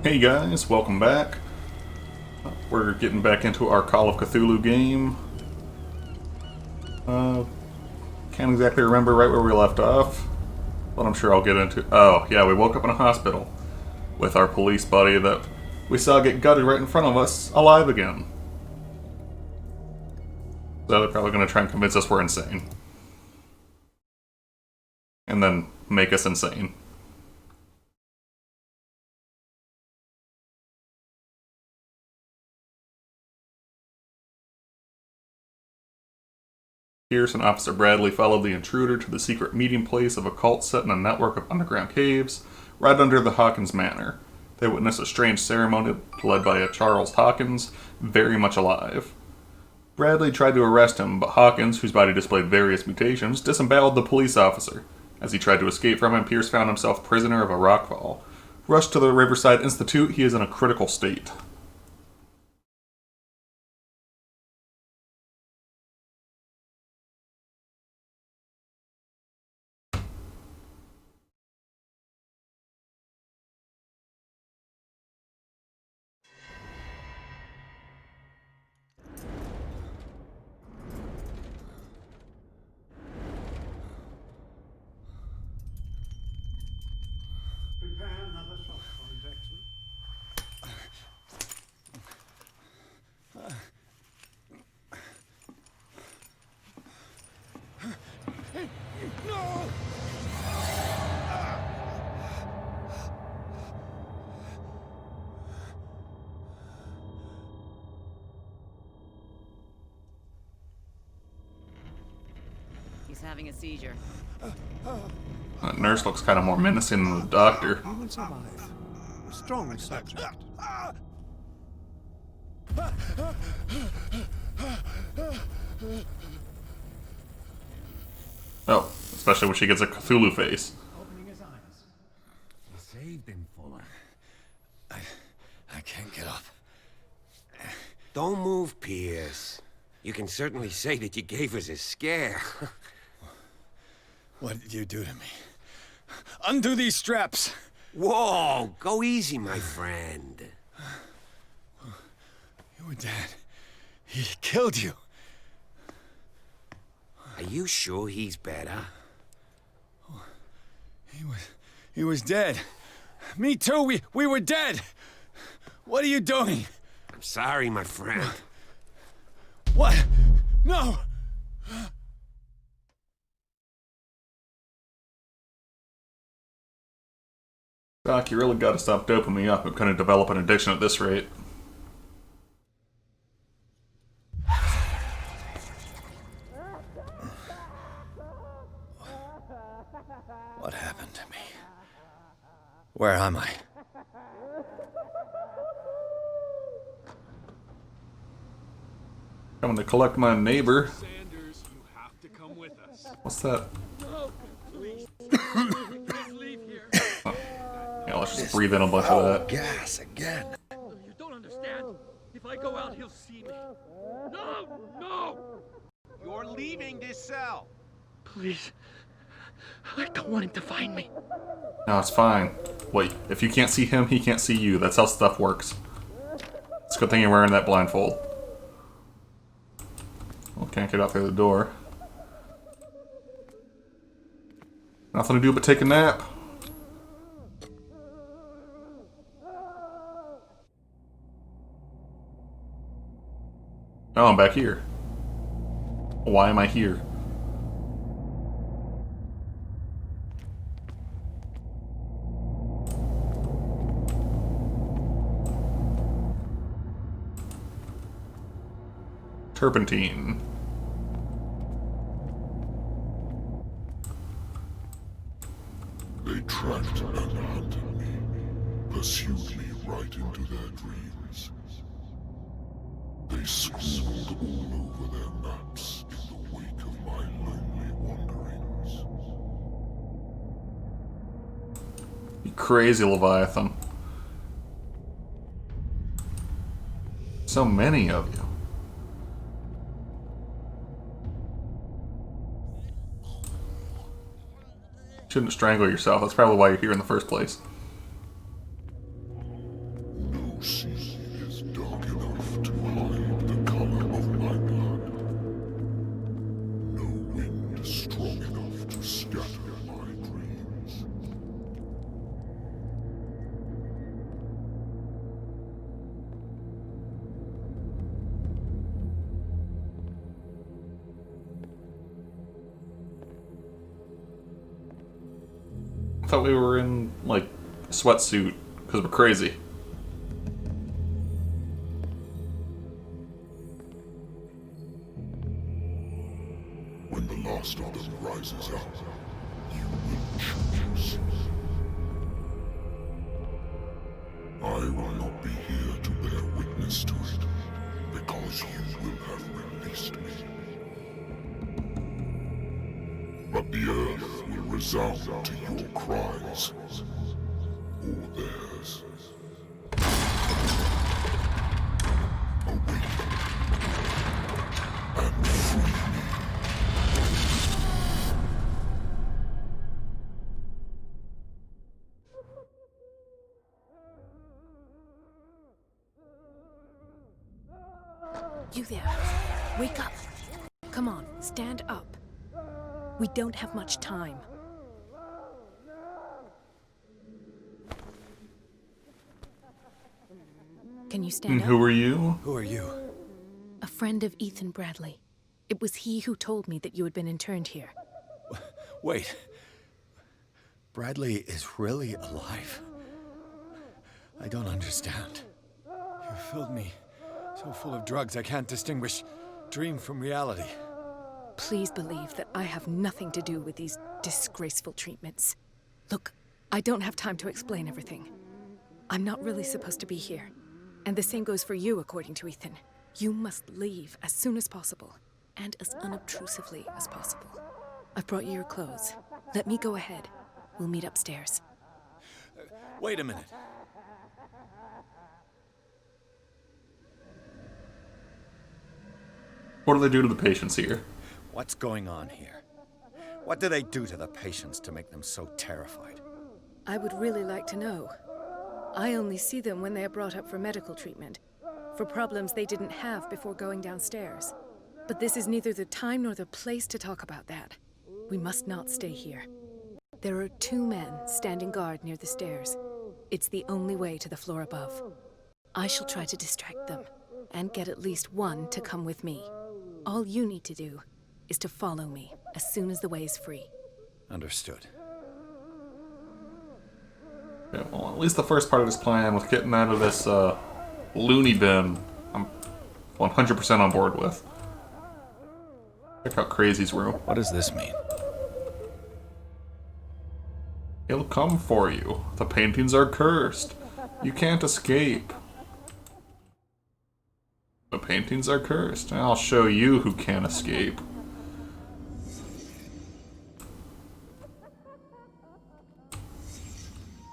Hey guys, welcome back. We're getting back into our Call of Cthulhu game. Can't exactly remember right where we left off, but I'm sure I'll get into. Oh, yeah, we woke up in a hospital with our police buddy that we saw get gutted right in front of us, alive again. So they're probably going to try and convince us we're insane. And then make us insane. Pierce and Officer Bradley followed the intruder to the secret meeting place of a cult set in a network of underground caves right under the Hawkins Manor. They witnessed a strange ceremony led by a Charles Hawkins, very much alive. Bradley tried to arrest him, but Hawkins, whose body displayed various mutations, disemboweled the police officer. As he tried to escape from him, Pierce found himself prisoner of a rockfall. Rushed to the Riverside Institute, he is in a critical state. Prepare another shot for injection. No! He's having a seizure. That nurse looks kind of more menacing than the doctor. You will survive. Strong subject. Oh, especially when she gets a Cthulhu face. Opening his eyes. You saved him, Fuller. I can't get up. Don't move, Pierce. You can certainly say that you gave us a scare. What did you do to me? Undo these straps! Whoa, go easy, my friend. You were dead. He killed you. Are you sure he's better? He was dead. Me too, we were dead. What are you doing? I'm sorry, my friend. What? No! Doc, you really gotta stop doping me up. I'm gonna develop an addiction at this rate. What happened to me? Where am I? Coming to collect my neighbor. Sanders, you have to come with us. What's that? No, please. Please leave here. Yeah, let's just breathe in a bunch of that. Gas again. You don't understand. If I go out, he'll see me. No! No! You're leaving this cell. Please. I don't want him to find me. No, it's fine. Wait, if you can't see him, he can't see you. That's how stuff works. It's a good thing you're wearing that blindfold. Well, can't get out through the door. Nothing to do but take a nap. Oh, I'm back here. Why am I here? Turpentine. They tracked and hunted me, pursued me right into their dreams. They scrawled all over their maps in the wake of my lonely wanderings. You crazy Leviathan. So many of you. Shouldn't strangle yourself. That's probably why you're here in the first place. thought we were in, like, a sweatsuit because we're crazy. When the last of them rises up, you will choose. I will not be here to bear witness to it, because you will have released me. But the earth will resound to your cries, or theirs. Awaken and free me. You there. Wake up. Come on, stand up. We don't have much time. Can you stand And up? who are you? Who are you? A friend of Ethan Bradley. It was he who told me that you had been interned here. Wait. Bradley is really alive? I don't understand. You filled me so full of drugs I can't distinguish dream from reality. Please believe that I have nothing to do with these disgraceful treatments. Look, I don't have time to explain everything. I'm not really supposed to be here. And the same goes for you, according to Ethan. You must leave as soon as possible, and as unobtrusively as possible. I've brought you your clothes. Let me go ahead. We'll meet upstairs. Wait a minute. What do they do to the patients here? What's going on here? What do they do to the patients to make them so terrified? I would really like to know. I only see them when they are brought up for medical treatment, for problems they didn't have before going downstairs. But this is neither the time nor the place to talk about that. We must not stay here. There are 2 men standing guard near the stairs. It's the only way to the floor above. I shall try to distract them, and get at least one to come with me. All you need to do is to follow me as soon as the way is free. Understood. Yeah, well, at least the first part of this plan with getting out of this loony bin, I'm 100% on board with. Check out Crazy's room. What does this mean? He'll come for you. The paintings are cursed. You can't escape. The paintings are cursed. I'll show you who can't escape.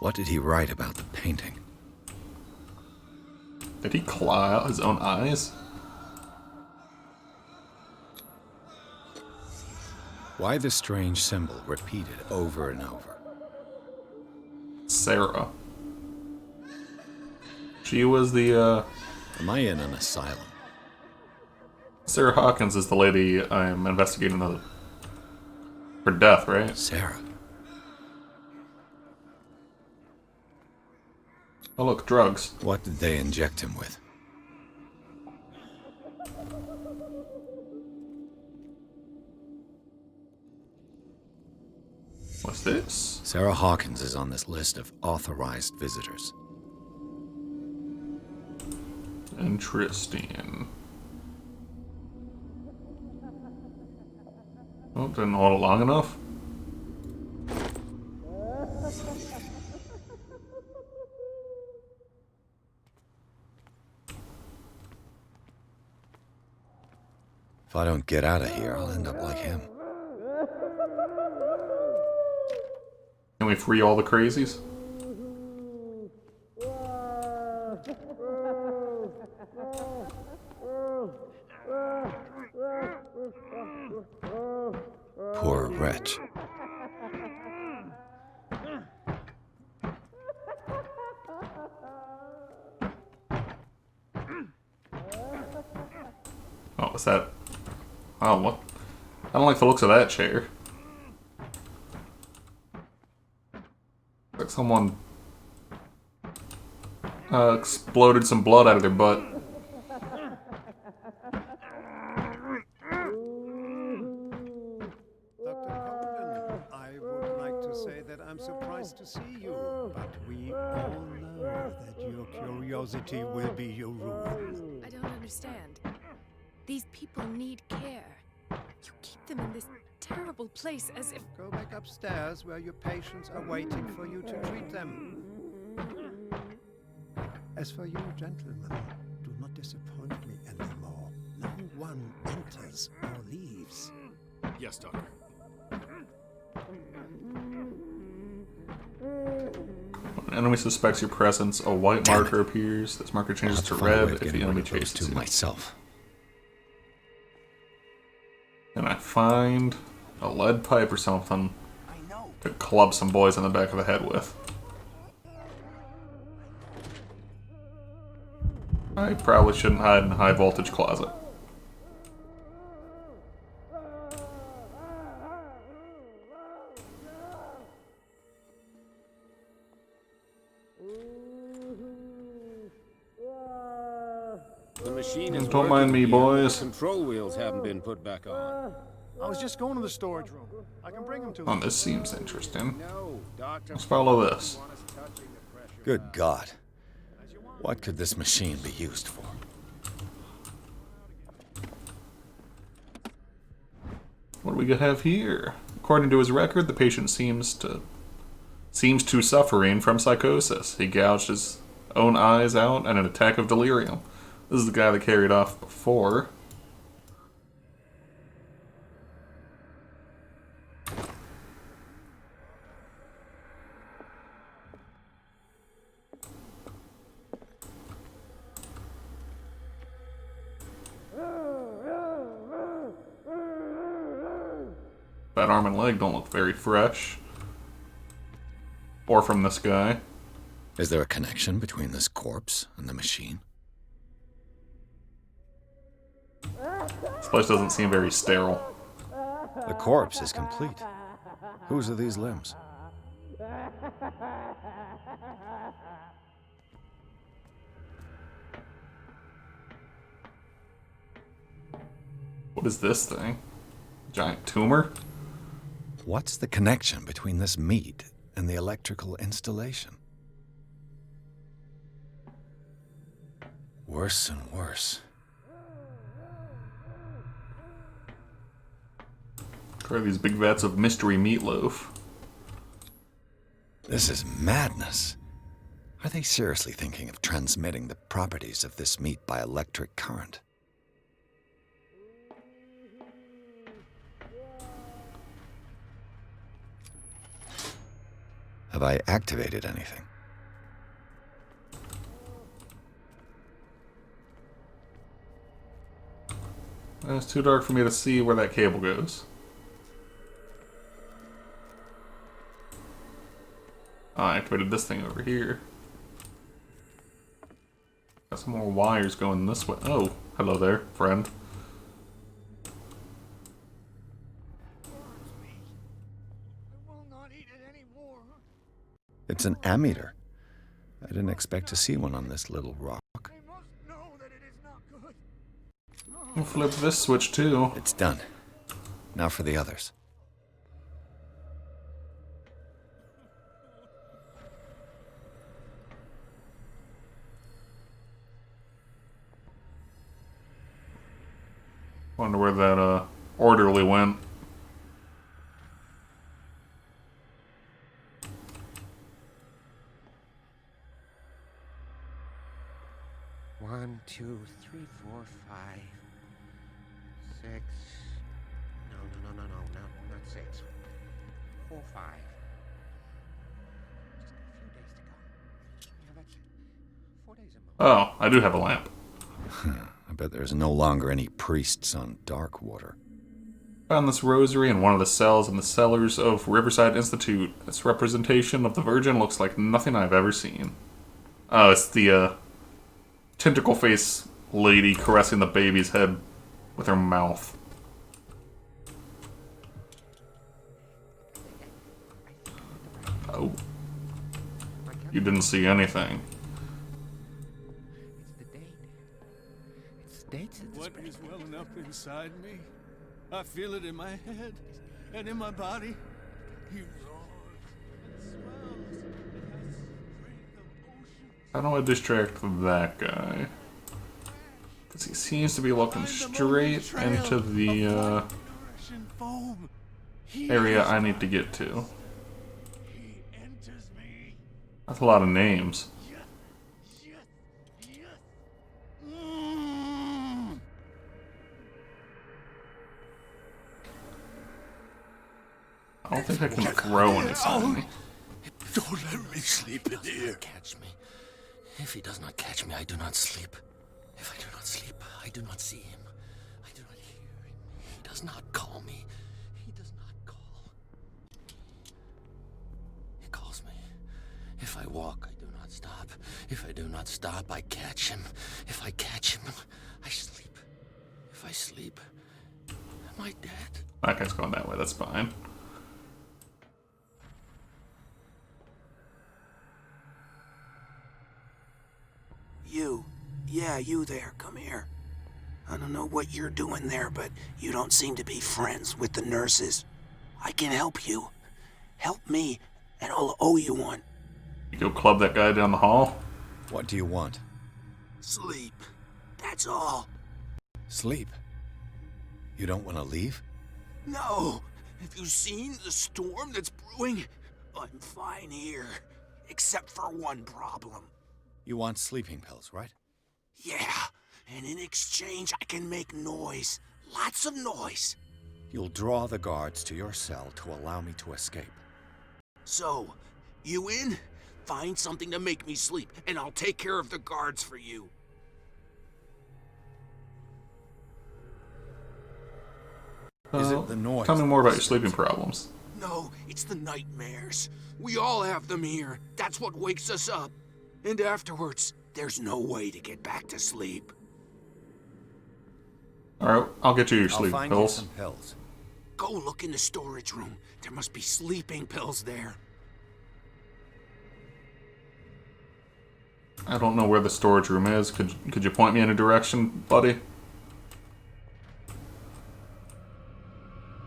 What did he write about the painting? Did he claw out his own eyes? Why the strange symbol repeated over and over? Sarah. She was the, Am I in an asylum? Sarah Hawkins is the lady I'm investigating for death, right? Sarah. Oh look, drugs. What did they inject him with? What's this? Sarah Hawkins is on this list of authorized visitors. Interesting. Oh, didn't hold it long enough. If I don't get out of here, I'll end up like him. Can we free all the crazies? Poor wretch. Oh, what's that? Oh, what? I don't like the looks of that chair. Like someone exploded some blood out of their butt. Dr. Cullen, I would like to say that I'm surprised curiosity will be your ruin. I don't understand. These people need care. You keep them in this terrible place as if... Go back upstairs where your patients are waiting for you to treat them. As for you, gentlemen, do not disappoint me anymore. No one enters or leaves. Yes, Doctor. When an enemy suspects your presence, a white marker appears. This marker changes to red if the enemy chases you. myself. And I find a lead pipe or something to club some boys in the back of the head with. I probably shouldn't hide in a high voltage closet. The machine is Don't mind me, working, boys. The control wheels haven't been put back on. I was just going to the storage room. I can bring them to you. Oh, this seems interesting. No, Doctor. Let's follow this. Good God. What could this machine be used for? What do we have here? According to his record, the patient seems to suffering from psychosis. He gouged his own eyes out in an attack of delirium. This is the guy that carried off before. That arm and leg don't look very fresh. Or from this guy. Is there a connection between this corpse and the machine? This place doesn't seem very sterile. The corpse is complete. Whose are these limbs? What is this thing? Giant tumor? What's the connection between this meat and the electrical installation? Worse and worse. Try these big vats of mystery meatloaf. This is madness. Are they seriously thinking of transmitting the properties of this meat by electric current? Have I activated anything? It's too dark for me to see where that cable goes. I activated this thing over here. Got some more wires going this way. Oh, hello there, friend. It's an ammeter. I didn't expect to see one on this little rock. We'll flip this switch too. It's done. Now for the others. Wonder where that orderly went. One, two, three, four, five, six. No, not six. 4, 5. Just a few days to go. Yeah, that's it. 4 days a month. Oh, I do have a lamp. I bet there's no longer any priests on Darkwater. Found this rosary in one of the cells in the cellars of Riverside Institute. Its representation of the Virgin looks like nothing I've ever seen. Oh, it's the tentacle face lady caressing the baby's head with her mouth. Oh. You didn't see anything. It's the date. What is welling up inside me? I feel it in my head and in my body. He roars and swells. It has strength of oceans. How do I distract that guy? Because he seems to be looking straight into the area I need to get to. That's a lot of names. I don't think I can throw anything. Don't let me sleep in here. Catch me. If he does not catch me, I do not sleep. If I do not sleep, I do not see him. I do not hear him. He does not call me. He does not call. He calls me. If I walk, I do not stop. If I do not stop, I catch him. If I catch him, I sleep. If I sleep, am I dead? That guy's going that way, that's fine. You. Yeah, you there. Come here. I don't know what you're doing there, but you don't seem to be friends with the nurses. I can help you. Help me, and I'll owe you one. You go club that guy down the hall? What do you want? Sleep. That's all. Sleep? You don't want to leave? No. Have you seen the storm that's brewing? I'm fine here. Except for one problem. You want sleeping pills, right? Yeah. And in exchange, I can make noise. Lots of noise. You'll draw the guards to your cell to allow me to escape. So, you in? Find something to make me sleep, and I'll take care of the guards for you. Is it the noise? Tell me more about your sleeping problems. No, it's the nightmares. We all have them here. That's what wakes us up. And afterwards, there's no way to get back to sleep. Alright, I'll get you your sleeping find pills. You some pills. Go look in the storage room. There must be sleeping pills there. I don't know where the storage room is. Could you point me in a direction, buddy?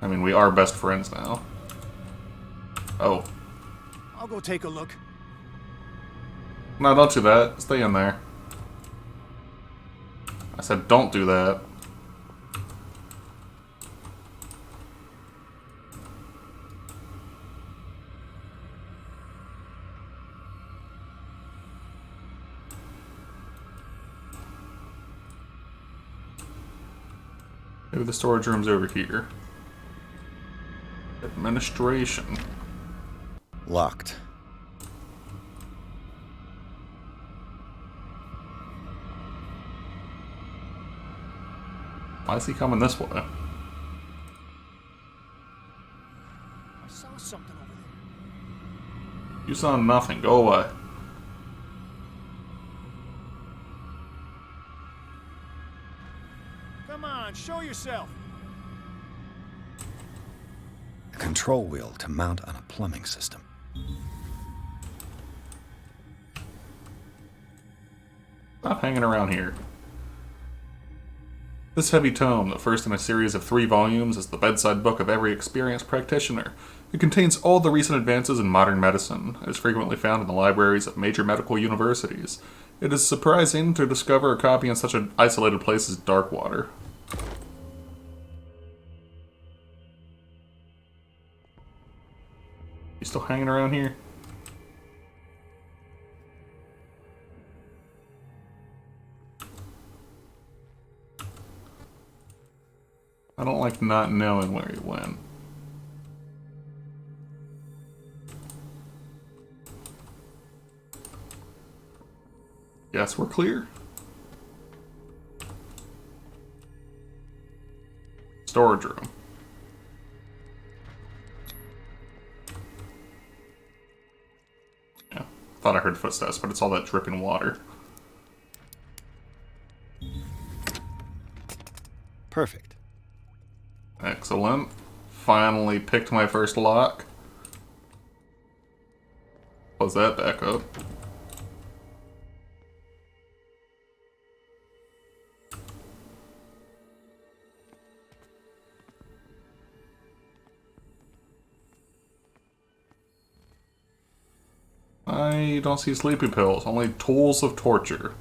I mean, we are best friends now. Oh. I'll go take a look. No, don't do that. Stay in there. I said don't do that. Maybe the storage room's over here. Administration. Locked. Why is he coming this way? I saw something over there. You saw nothing. Go away. Come on, show yourself. A control wheel to mount on a plumbing system. Stop hanging around here. This heavy tome, the first in a series of 3 volumes, is the bedside book of every experienced practitioner. It contains all the recent advances in modern medicine. It is frequently found in the libraries of major medical universities. It is surprising to discover a copy in such an isolated place as Darkwater. You still hanging around here? I don't like not knowing where he went. Yes, we're clear. Storage room. Yeah, thought I heard footsteps, but it's all that dripping water. Perfect. Excellent. Finally picked my first lock. Close that back up. I don't see sleeping pills, only tools of torture.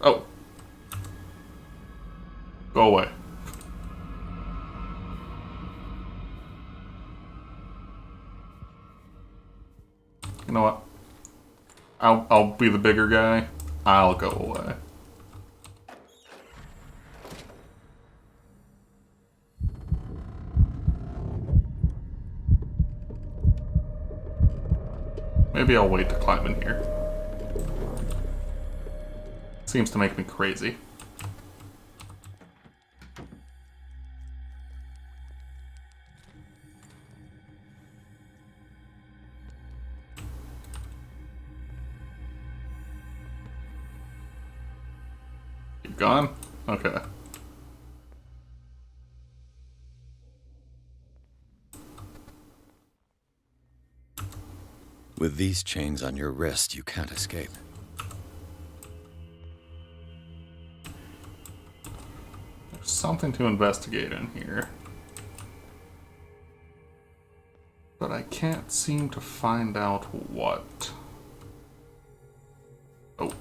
Oh. Go away. You know what? I'll be the bigger guy. I'll go away. Maybe I'll wait to climb in here. Seems to make me crazy. You gone? Okay. With these chains on your wrist, you can't escape. There's something to investigate in here. But I can't seem to find out what. Oh.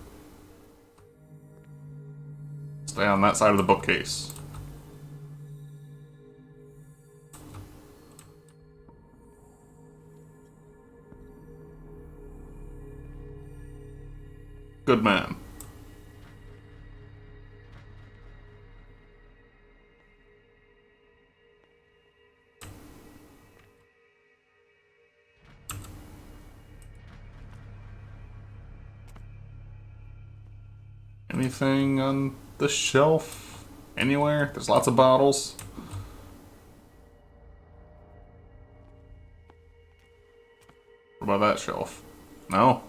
Stay on that side of the bookcase. Good man. Anything on the shelf? Anywhere? There's lots of bottles. What about that shelf? No?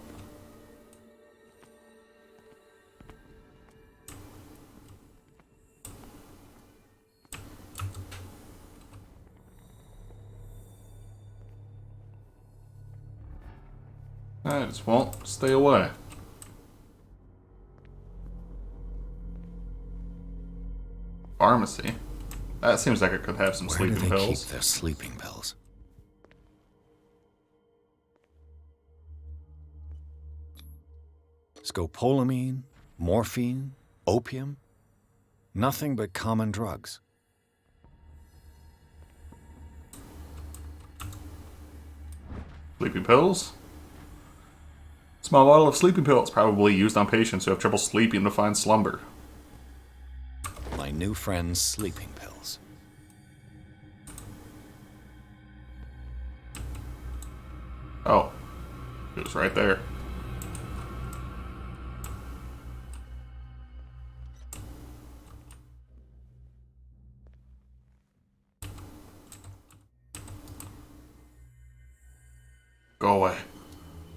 I just won't stay away. Pharmacy. That seems like it could have some sleeping Where do they pills. keep their sleeping pills? Scopolamine, morphine, opium. Nothing but common drugs. Sleeping pills? Small bottle of sleeping pills, probably used on patients who have trouble sleeping to find slumber. My new friend's sleeping pills. Oh. It was right there. Go away.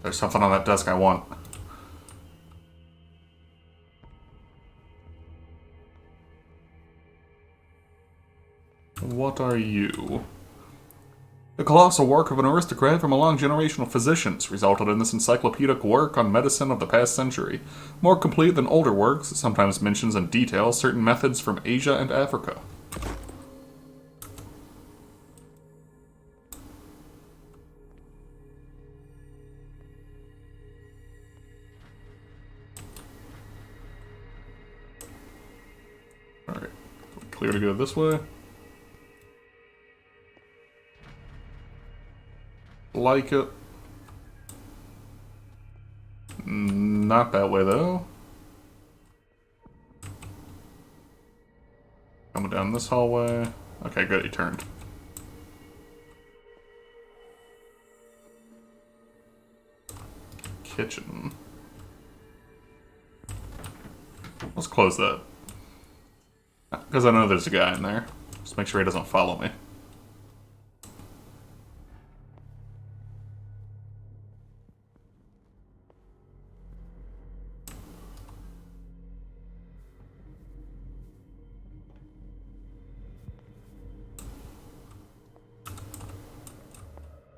There's something on that desk I want. What are you? The colossal work of an aristocrat from a long generation of physicians resulted in this encyclopedic work on medicine of the past century. More complete than older works, it sometimes mentions in detail certain methods from Asia and Africa. Alright, clear to go this way. Like it. Not that way though. Coming down this hallway. Okay, good, he turned. Kitchen. Let's close that. Because I know there's a guy in there. Just make sure he doesn't follow me.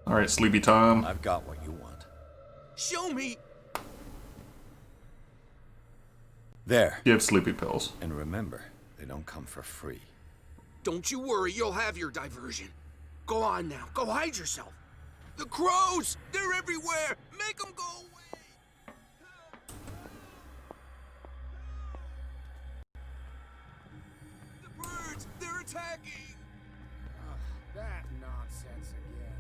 Alright, sleepy time. I've got what you want. Show me! There. You have sleepy pills. And remember, they don't come for free. Don't you worry, you'll have your diversion. Go on now, go hide yourself. The crows! They're everywhere! Make them go away! The birds! They're attacking! That nonsense again.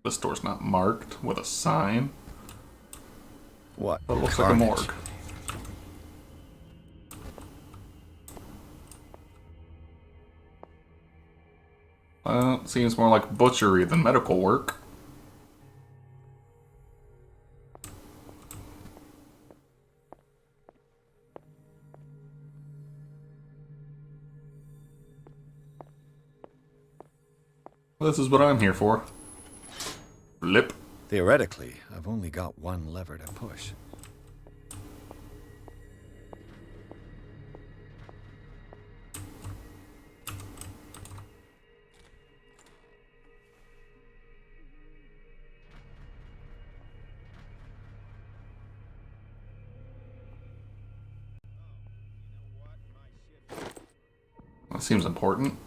This door's not marked with a sign. What? But it looks like a Carnage. morgue. Well, it seems more like butchery than medical work. This is what I'm here for. Flip. Theoretically, I've only got one lever to push. That seems important.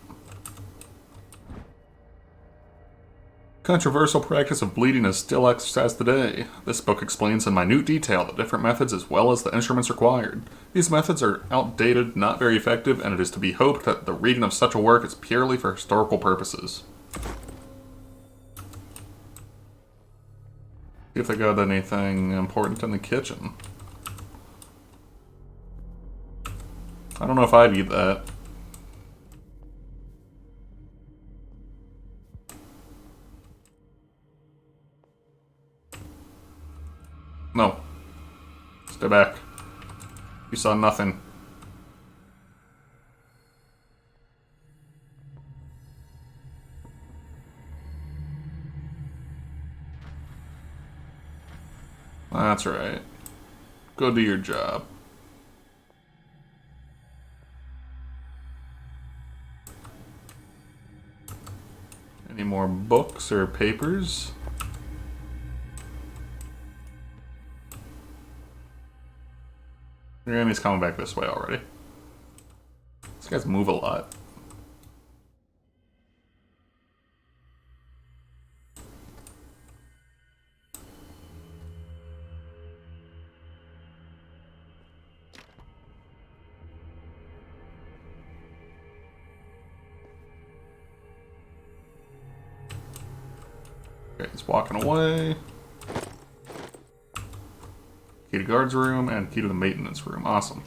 Controversial practice of bleeding is still exercised today. This book explains in minute detail the different methods as well as the instruments required. These methods are outdated, not very effective, and it is to be hoped that the reading of such a work is purely for historical purposes. See if they got anything important in the kitchen. I don't know if I'd eat that. No. Stay back. You saw nothing. That's right. Go do your job. Any more books or papers? Your enemy's coming back this way already. These guys move a lot. Okay, he's walking away. Key to guard's room and key to the maintenance room. Awesome.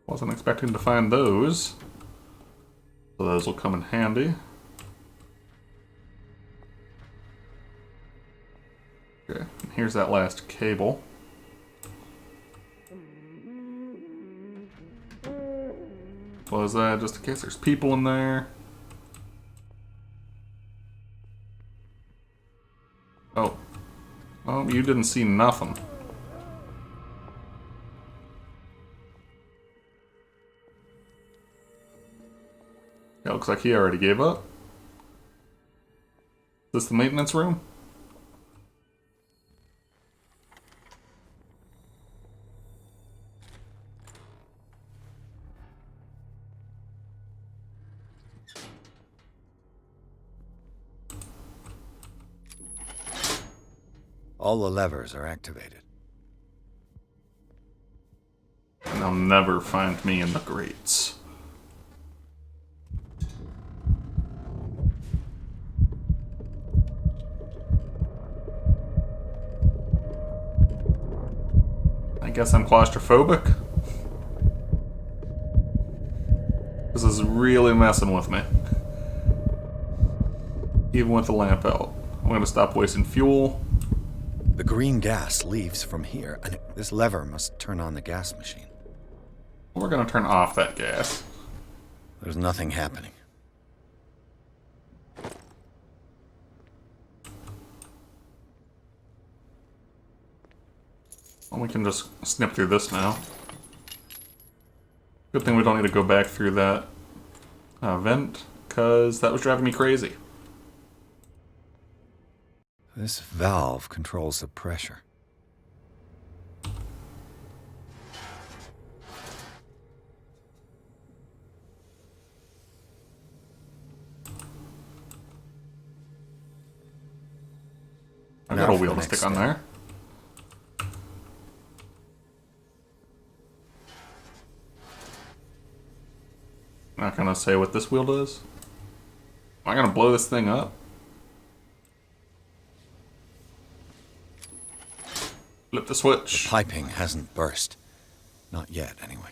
Wasn't expecting to find those. So those will come in handy. Okay, and here's that last cable. Close that just in case there's people in there. Oh. Oh, you didn't see nothing. Yeah, looks like he already gave up. Is this the maintenance room? All the levers are activated. And they'll never find me in the grates. I guess I'm claustrophobic. This is really messing with me. Even with the lamp out. I'm gonna stop wasting fuel. The green gas leaves from here, and this lever must turn on the gas machine. We're gonna turn off that gas. There's nothing happening. Well, we can just snip through this now. Good thing we don't need to go back through that vent, because that was driving me crazy. This valve controls the pressure. I Now got a for wheel the to next stick on step. there. Not gonna say what this wheel does. Am I gonna blow this thing up? Flip the switch. The piping hasn't burst. Not yet, anyway.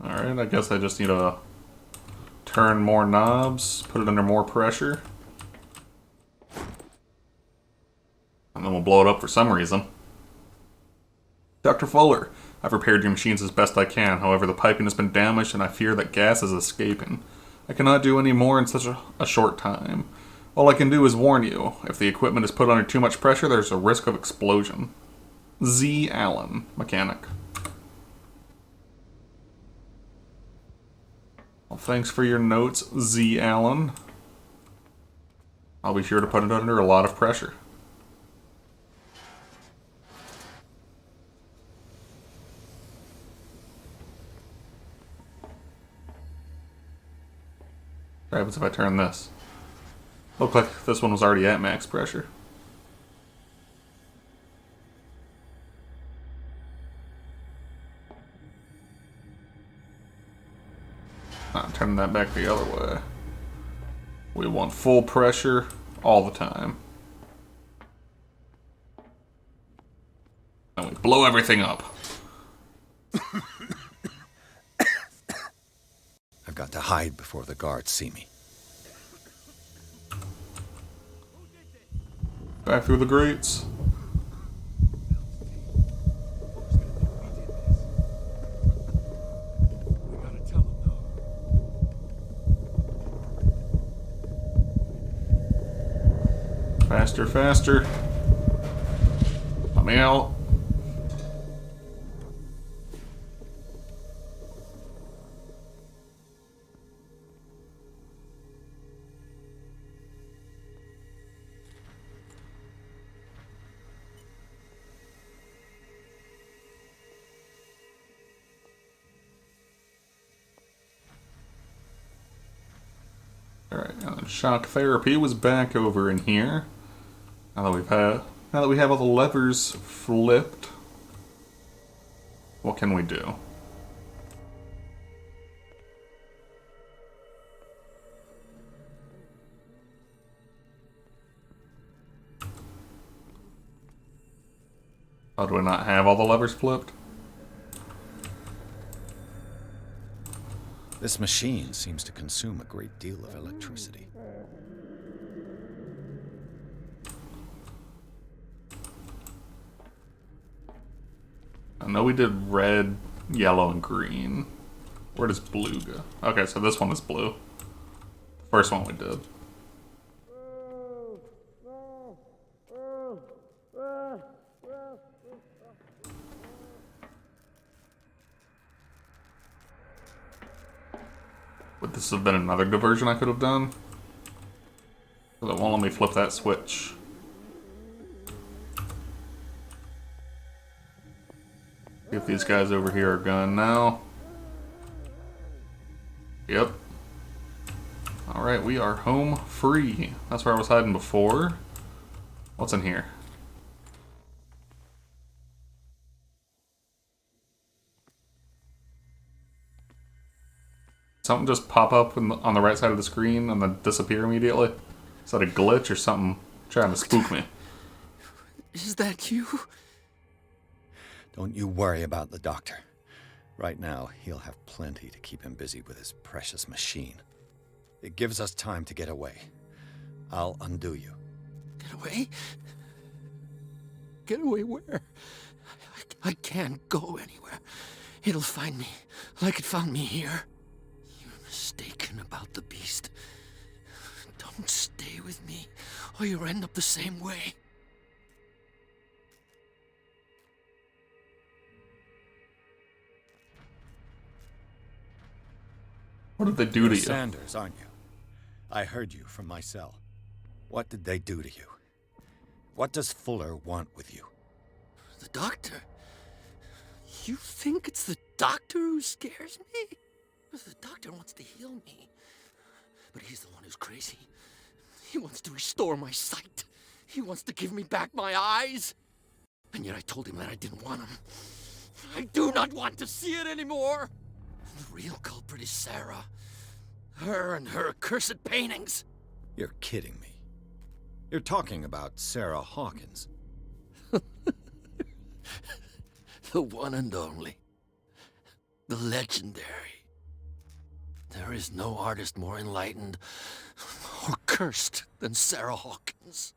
Alright, I guess I just need to turn more knobs, put it under more pressure. And then we'll blow it up for some reason. Dr. Fuller, I've repaired your machines as best I can. However, the piping has been damaged and I fear that gas is escaping. I cannot do any more in such a short time. All I can do is warn you. If the equipment is put under too much pressure, there's a risk of explosion. Z. Allen, mechanic. Well, thanks for your notes, Z. Allen. I'll be sure to put it under a lot of pressure. What happens if I turn this? Look like this one was already at max pressure. I'm turning that back the other way. We want full pressure all the time. And we blow everything up. I've got to hide before the guards see me. Back through the grates. Faster, faster. Let me out. Alright, now the shock therapy was back over in here. Now that we have all the levers flipped, what can we do? Oh, do we not have all the levers flipped? This machine seems to consume a great deal of electricity. I know we did red, yellow, and green. Where does blue go? Okay, so this one is blue. The first one we did. Would this have been another diversion I could have done? Because it won't let me flip that switch. See if these guys over here are gone now. Yep. Alright, we are home free. That's where I was hiding before. What's in here? Something just pop up on the right side of the screen and then disappear immediately? Is that a glitch or something trying to spook me? Is that you? Don't you worry about the doctor. Right now, he'll have plenty to keep him busy with his precious machine. It gives us time to get away. I'll undo you. Get away? Get away where? I can't go anywhere. It'll find me, like it found me here. You're mistaken about the beast. Don't stay with me, or you'll end up the same way. What did they do to You're you? Sanders, aren't you? I heard you from my cell. What did they do to you? What does Fuller want with you? The doctor? You think it's the doctor who scares me? The doctor wants to heal me. But he's the one who's crazy. He wants to restore my sight. He wants to give me back my eyes. And yet I told him that I didn't want him. I do not want to see it anymore. The real culprit is Sarah. Her and her accursed paintings. You're kidding me. You're talking about Sarah Hawkins. The one and only. The legendary. There is no artist more enlightened or cursed than Sarah Hawkins.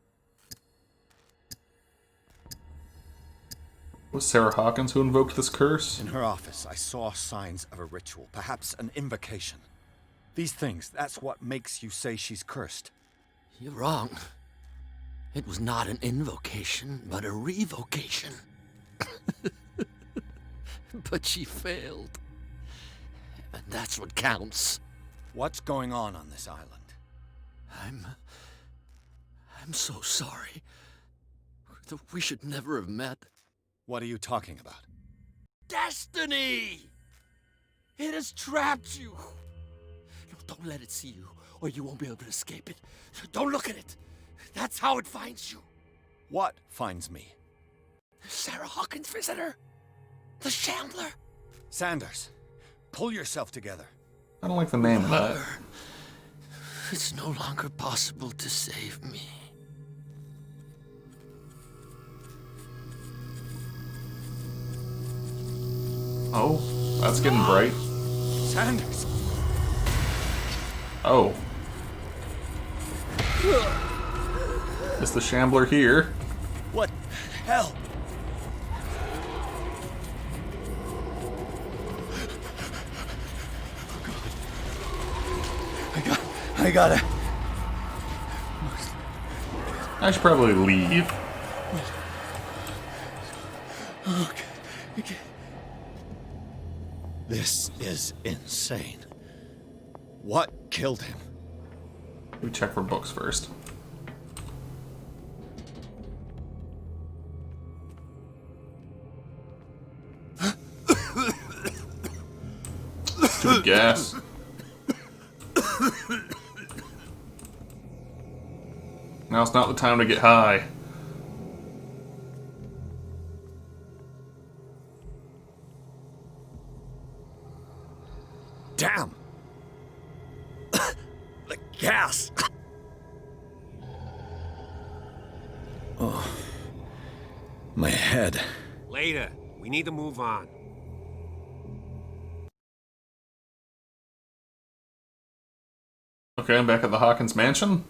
Was Sarah Hawkins who invoked this curse? In her office, I saw signs of a ritual, perhaps an invocation. These things, that's what makes you say she's cursed. You're wrong. It was not an invocation, but a revocation. But she failed. And that's what counts. What's going on this island? I'm so sorry. We should never have met. What are you talking about? Destiny! It has trapped you. No, don't let it see you, or you won't be able to escape it. Don't look at it. That's how it finds you. What finds me? Sarah Hawkins' visitor. The Shambler. Sanders, pull yourself together. I don't like the name of that. It's no longer possible to save me. Oh, that's getting bright. Sanders! Oh. Is the Shambler here? What hell? I gotta. I should probably leave. Okay. This is insane. What killed him? We check for books first. Stupid gas. Now's not the time to get high. Damn! The gas! Oh. My head. Later. We need to move on. Okay, I'm back at the Hawkins mansion.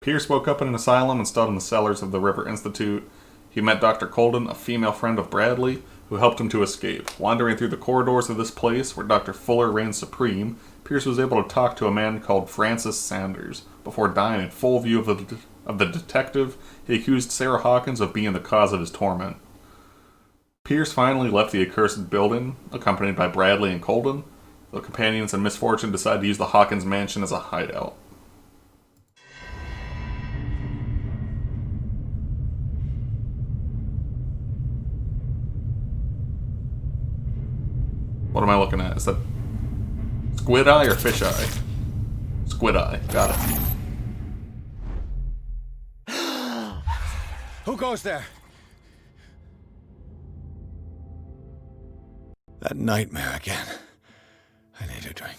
Pierce woke up in an asylum installed in the cellars of the River Institute. He met Dr. Colden, a female friend of Bradley, who helped him to escape. Wandering through the corridors of this place, where Dr. Fuller reigned supreme, Pierce was able to talk to a man called Francis Sanders. Before dying in full view of the detective, he accused Sarah Hawkins of being the cause of his torment. Pierce finally left the accursed building, accompanied by Bradley and Colden. The companions in misfortune decide to use the Hawkins mansion as a hideout. What am I looking at? Is that squid eye or fish eye? Squid eye. Got it. Who goes there? That nightmare again. I need a drink.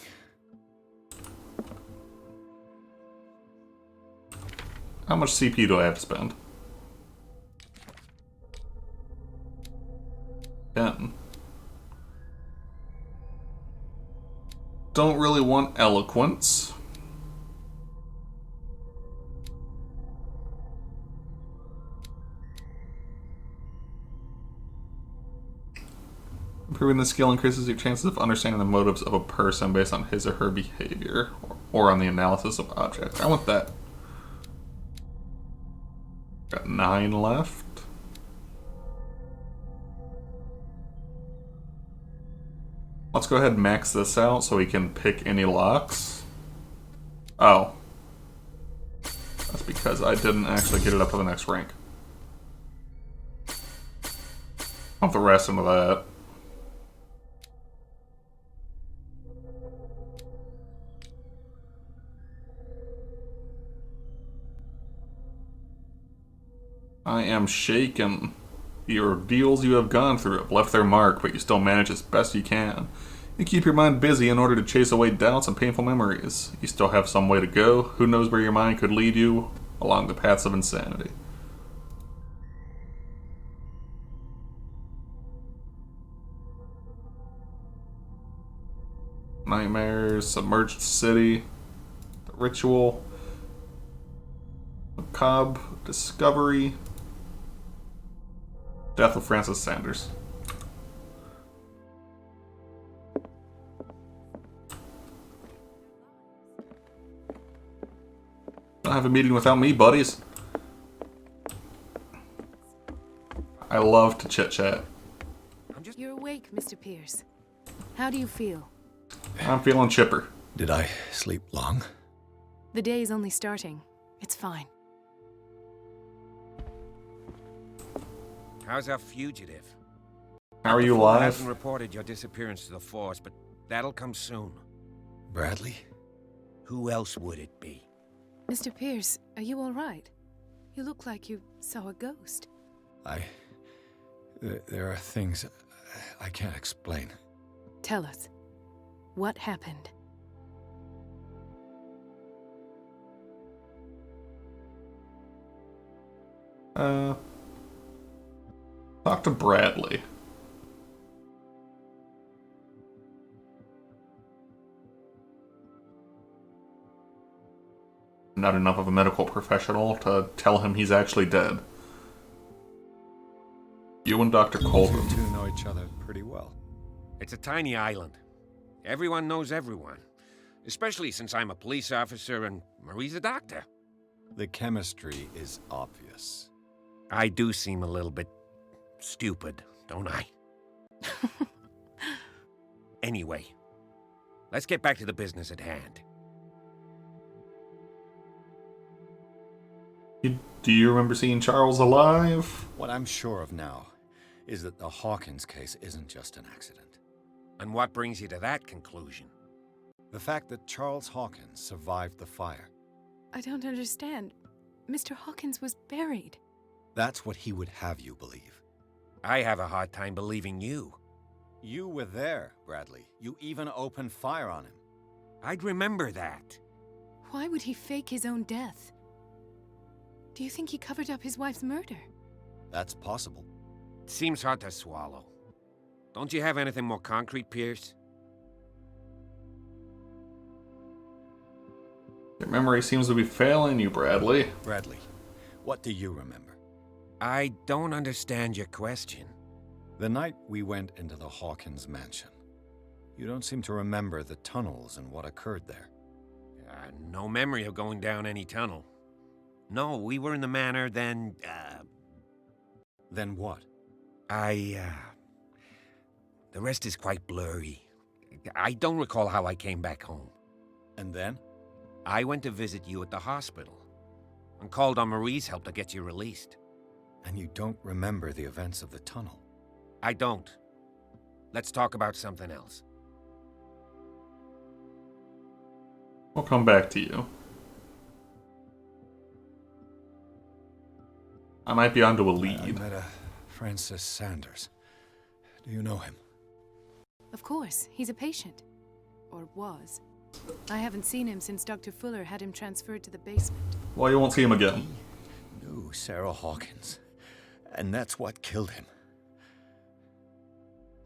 How much CP do I have to spend? 10. Don't really want eloquence. Improving the skill increases your chances of understanding the motives of a person based on his or her behavior, or on the analysis of objects. I want that. Got 9 left. Let's go ahead and max this out so we can pick any locks. Oh. That's because I didn't actually get it up to the next rank. Pump the rest into that. I am shaken. The ordeals you have gone through have left their mark, but you still manage as best you can. You keep your mind busy in order to chase away doubts and painful memories. You still have some way to go. Who knows where your mind could lead you along the paths of insanity. Nightmares, submerged city, the ritual, macabre discovery, death of Francis Sanders. Don't have a meeting without me, buddies. I love to chit-chat. You're awake, Mr. Pierce. How do you feel? I'm feeling chipper. Did I sleep long? The day is only starting. It's fine. How's our fugitive? How are you I alive? haven't reported your disappearance to the force, but that'll come soon. Bradley? Who else would it be? Mr. Pierce, are you all right? You look like you saw a ghost. There are things I can't explain. Tell us. What happened? Talk to Bradley. Not enough of a medical professional to tell him he's actually dead. You and Dr. Colton. You two know each other pretty well. It's a tiny island. Everyone knows everyone. Especially since I'm a police officer and Marie's a doctor. The chemistry is obvious. I do seem a little bit stupid, don't I? Anyway, let's get back to the business at hand. Do you remember seeing Charles alive? What I'm sure of now is that the Hawkins case isn't just an accident. And what brings you to that conclusion? The fact that Charles Hawkins survived the fire. I don't understand. Mr. Hawkins was buried. That's what he would have you believe. I have a hard time believing you. You were there, Bradley. You even opened fire on him. I'd remember that. Why would he fake his own death? Do you think he covered up his wife's murder? That's possible. It seems hard to swallow. Don't you have anything more concrete, Pierce? Your memory seems to be failing you, Bradley. Bradley, what do you remember? I don't understand your question. The night we went into the Hawkins mansion. You don't seem to remember the tunnels and what occurred there. No memory of going down any tunnel. No, we were in the manor, then, Then what? The rest is quite blurry. I don't recall how I came back home. And then? I went to visit you at the hospital and called on Marie's help to get you released. And you don't remember the events of the tunnel? I don't. Let's talk about something else. We'll come back to you. I might be onto a lead. I met a Francis Sanders. Do you know him? Of course, he's a patient. Or was. I haven't seen him since Dr. Fuller had him transferred to the basement. Well, you won't see him again. He knew Sarah Hawkins. And that's what killed him.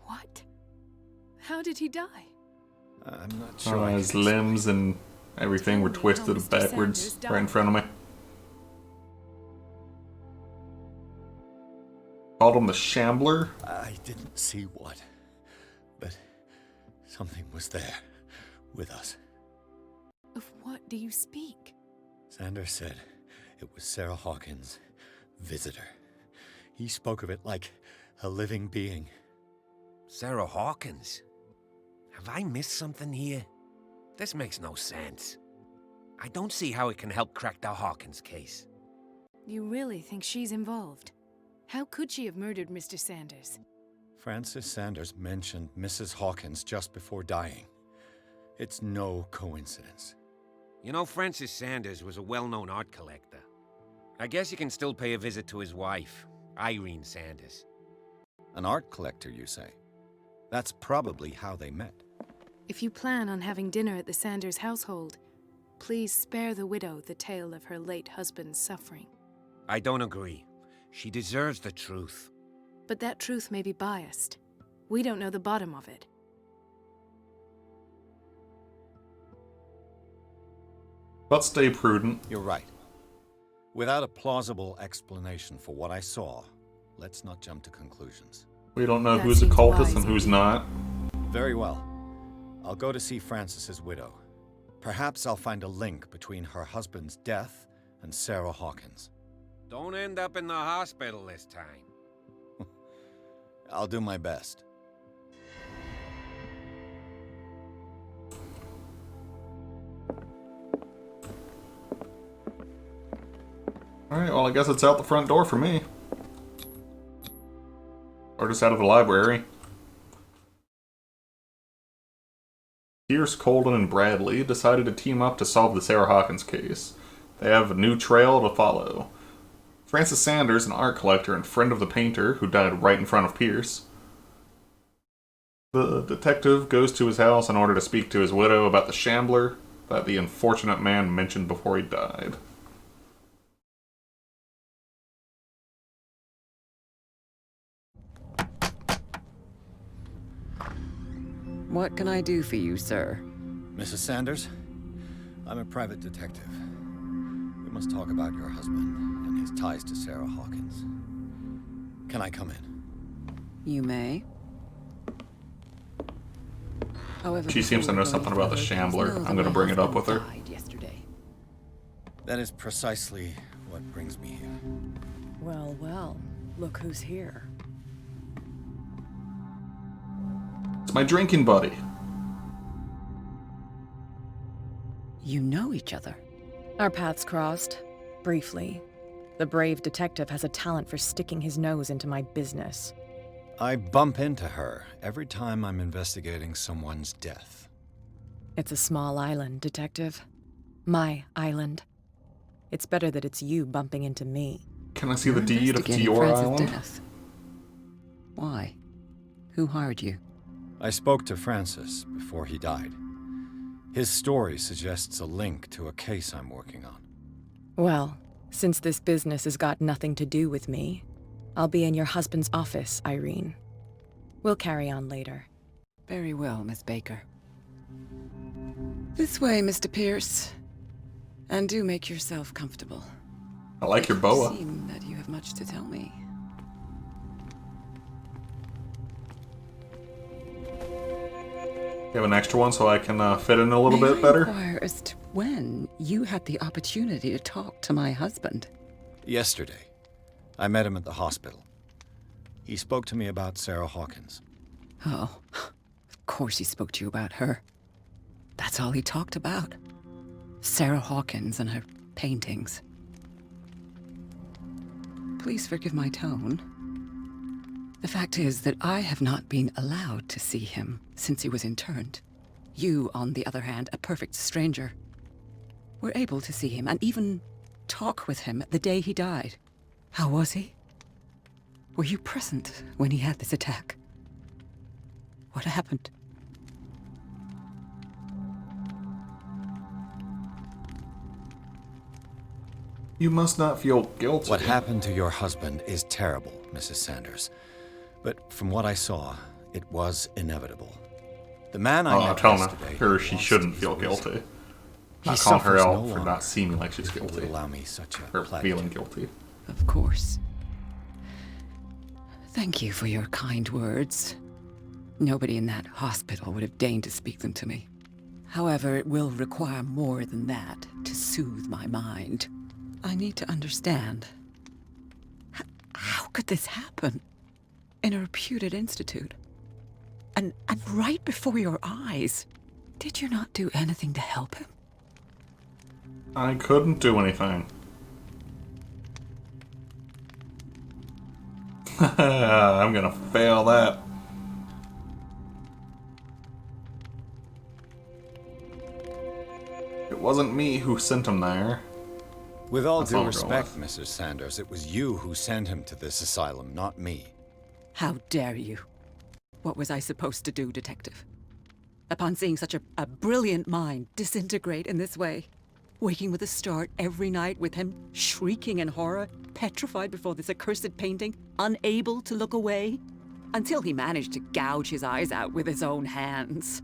What? How did he die? I'm not sure. His limbs and everything were twisted Mr. backwards Sanders right in front of me. Called him the Shambler. I didn't see what, but something was there with us. Of what do you speak? Sanders said it was Sarah Hawkins' visitor. He spoke of it like a living being. Sarah Hawkins? Have I missed something here? This makes no sense. I don't see how it can help crack the Hawkins case. You really think she's involved? How could she have murdered Mr. Sanders? Francis Sanders mentioned Mrs. Hawkins just before dying. It's no coincidence. You know, Francis Sanders was a well-known art collector. I guess you can still pay a visit to his wife, Irene Sanders. An art collector, you say? That's probably how they met. If you plan on having dinner at the Sanders household, please spare the widow the tale of her late husband's suffering. I don't agree. She deserves the truth. But that truth may be biased. We don't know the bottom of it. But stay prudent. You're right. Without a plausible explanation for what I saw, let's not jump to conclusions. We don't know That who's a seems cultist wise and who's not. Very well. I'll go to see Francis's widow. Perhaps I'll find a link between her husband's death and Sarah Hawkins. Don't end up in the hospital this time. I'll do my best. Alright, well, I guess it's out the front door for me. Or just out of the library. Pierce, Colden, and Bradley decided to team up to solve the Sarah Hawkins case. They have a new trail to follow. Francis Sanders, an art collector and friend of the painter who died right in front of Pierce. The detective goes to his house in order to speak to his widow about the shambler that the unfortunate man mentioned before he died. What can I do for you, sir? Mrs. Sanders, I'm a private detective. We must talk about your husband and his ties to Sarah Hawkins. Can I come in? You may. However, She seems to know something about the shambler. I'm going to bring it up with her. Died yesterday. That is precisely what brings me here. Well, well. Look who's here. It's my drinking buddy. You know each other. Our paths crossed, briefly. The brave detective has a talent for sticking his nose into my business. I bump into her every time I'm investigating someone's death. It's a small island, Detective. My island. It's better that it's you bumping into me. Can I see the deed of Investigating your Francis' island? death. Why? Who hired you? I spoke to Francis before he died. His story suggests a link to a case I'm working on. Well, since this business has got nothing to do with me, I'll be in your husband's office, Irene. We'll carry on later. Very well, Miss Baker. This way, Mr. Pierce. And do make yourself comfortable. I like your boa. It seems that you have much to tell me. You have an extra one so I can fit in a little May bit better? I inquire as to when you had the opportunity to talk to my husband? Yesterday, I met him at the hospital. He spoke to me about Sarah Hawkins. Oh, of course he spoke to you about her. That's all he talked about. Sarah Hawkins and her paintings. Please forgive my tone. The fact is that I have not been allowed to see him since he was interned. You, on the other hand, a perfect stranger, were able to see him and even talk with him the day he died. How was he? Were you present when he had this attack? What happened? You must not feel guilty. What happened to your husband is terrible, Mrs. Sanders. But from what I saw, it was inevitable. The man I met telling yesterday her she lost shouldn't his feel reason. guilty. He Not calling her suffers out no for longer. not seeming like she's If you would guilty. allow me such a Or pledge. feeling guilty. Of course. Thank you for your kind words. Nobody in that hospital would have deigned to speak them to me. However, it will require more than that to soothe my mind. I need to understand. How could this happen? In a reputed institute? And right before your eyes. Did you not do anything to help him? I couldn't do anything. I'm gonna fail that. It wasn't me who sent him there. With all That's due all I'm respect, going Mrs. Sanders, it was you who sent him to this asylum, not me. How dare you? What was I supposed to do, Detective? Upon seeing such a brilliant mind disintegrate in this way, waking with a start every night with him shrieking in horror, petrified before this accursed painting, unable to look away, until he managed to gouge his eyes out with his own hands.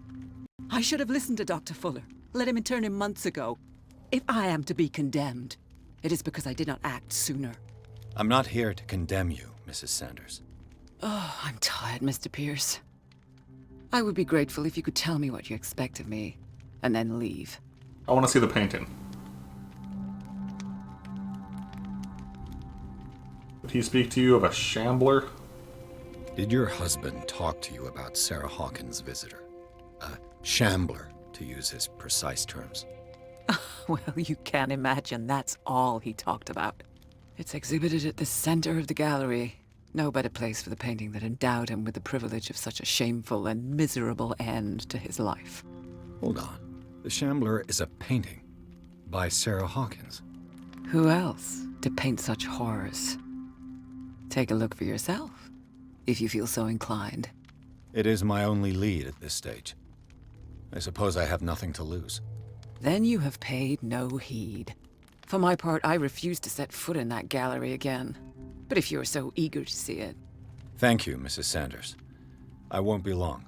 I should have listened to Dr. Fuller, let him intern him months ago. If I am to be condemned, it is because I did not act sooner. I'm not here to condemn you, Mrs. Sanders. Oh, I'm tired, Mr. Pierce. I would be grateful if you could tell me what you expect of me, and then leave. I want to see the painting. Did he speak to you of a shambler? Did your husband talk to you about Sarah Hawkins' visitor? A shambler, to use his precise terms. Well, you can imagine that's all he talked about. It's exhibited at the center of the gallery. No better place for the painting that endowed him with the privilege of such a shameful and miserable end to his life. Hold on. The Shambler is a painting by Sarah Hawkins. Who else to paint such horrors? Take a look for yourself, if you feel so inclined. It is my only lead at this stage. I suppose I have nothing to lose. Then you have paid no heed. For my part, I refuse to set foot in that gallery again. But if you're so eager to see it... Thank you, Mrs. Sanders. I won't be long.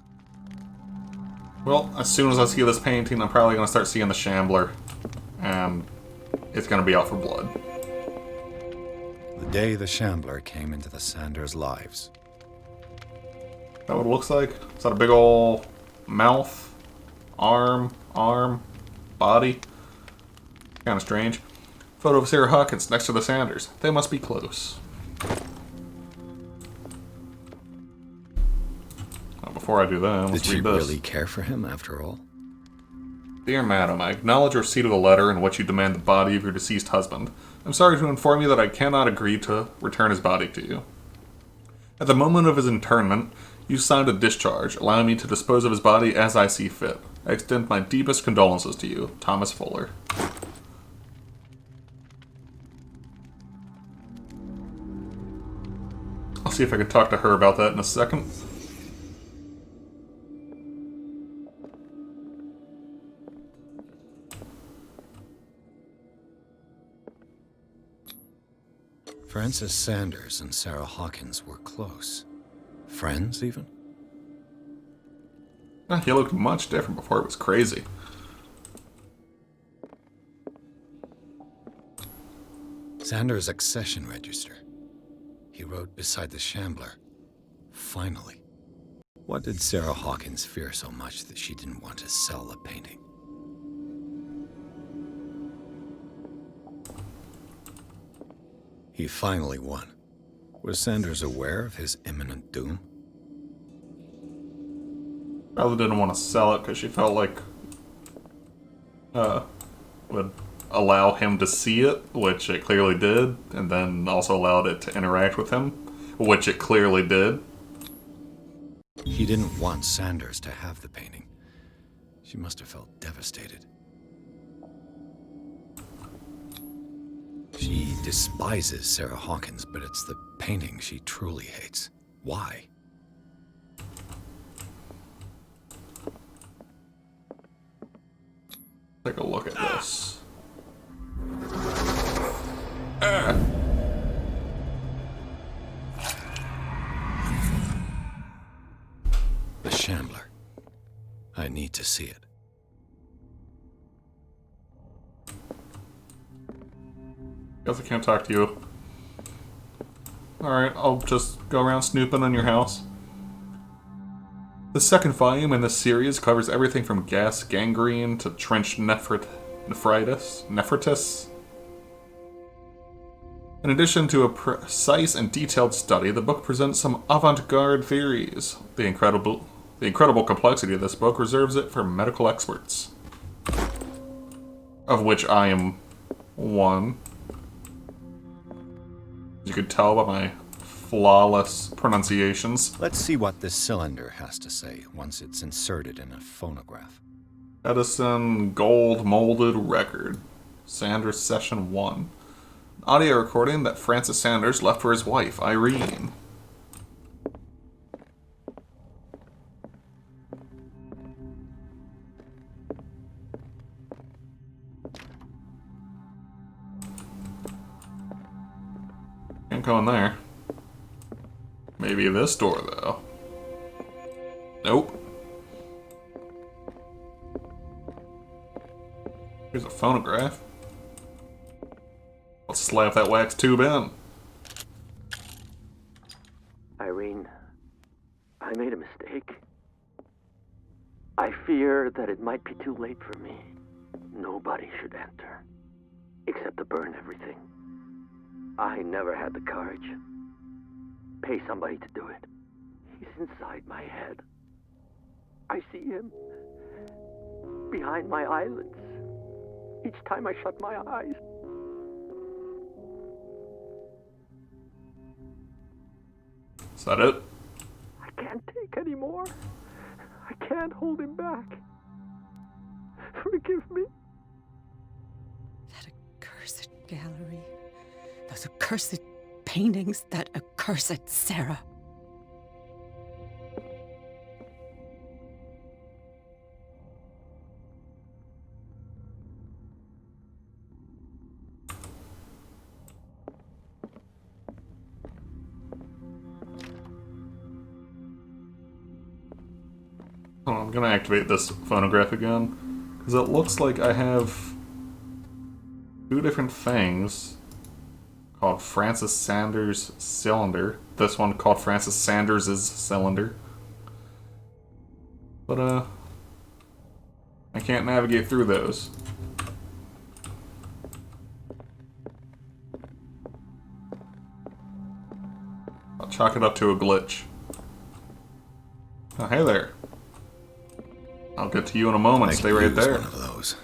Well, as soon as I see this painting, I'm probably going to start seeing the shambler. And it's going to be out for blood. The day the Shambler came into the Sanders' lives. Is that what it looks like? Is that a big ol' mouth? Arm? Body? Kind of strange. Photo of Sarah Hawkins next to the Sanders. They must be close. Well, before I do that, let's Did she read this. really care for him, after all? Dear Madam, I acknowledge receipt of the letter in which you demand the body of your deceased husband. I'm sorry to inform you that I cannot agree to return his body to you. At the moment of his internment, you signed a discharge, allowing me to dispose of his body as I see fit. I extend my deepest condolences to you, Thomas Fuller. I'll see if I can talk to her about that in a second. Frances Sanders and Sarah Hawkins were close. Friends, even? He looked much different before it was crazy. Sanders' accession register. He wrote beside the Shambler, "Finally." What did Sarah Hawkins fear so much that she didn't want to sell the painting? He finally won. Was Sanders aware of his imminent doom? Probably didn't want to sell it because she felt like would allow him to see it, which it clearly did, and then also allowed it to interact with him, which it clearly did. He didn't want Sanders to have the painting. She must have felt devastated. She despises Sarah Hawkins, but it's the painting she truly hates. Why? Take a look at this. The Shambler. I need to see it. Guess I can't talk to you. Alright, I'll just go around snooping in your house. The second volume in this series covers everything from gas gangrene to trench nephritis. In addition to a precise and detailed study, the book presents some avant-garde theories. The The incredible complexity of this book reserves it for medical experts, of which I am one. As you could tell by my flawless pronunciations. Let's see what this cylinder has to say once it's inserted in a phonograph. Edison gold molded record. Sanders Session 1. An audio recording that Francis Sanders left for his wife, Irene. Can't go in there. Maybe this door, though. Nope. Here's a phonograph. Let's slap that wax tube in. Irene, I made a mistake. I fear that it might be too late for me. Nobody should enter, except to burn everything. I never had the courage. Pay somebody to do it. He's inside my head. I see him behind my eyelids each time I shut my eyes. Is that it? I can't take any more. I can't hold him back. Forgive me. That accursed gallery. Those accursed paintings. That accursed Sarah. Oh, I'm gonna activate this phonograph again, because it looks like I have two different things called Francis Sanders Cylinder. This one called Francis Sanders' Cylinder. But, I can't navigate through those. I'll chalk it up to a glitch. Oh, hey there. I'll get to you in a moment. Stay right there. One of those.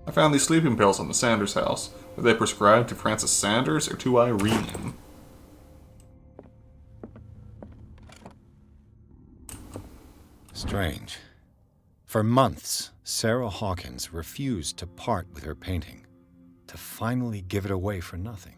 I found these sleeping pills in the Sanders house. Were they prescribed to Francis Sanders or to Irene? Strange. For months, Sarah Hawkins refused to part with her painting, to finally give it away for nothing.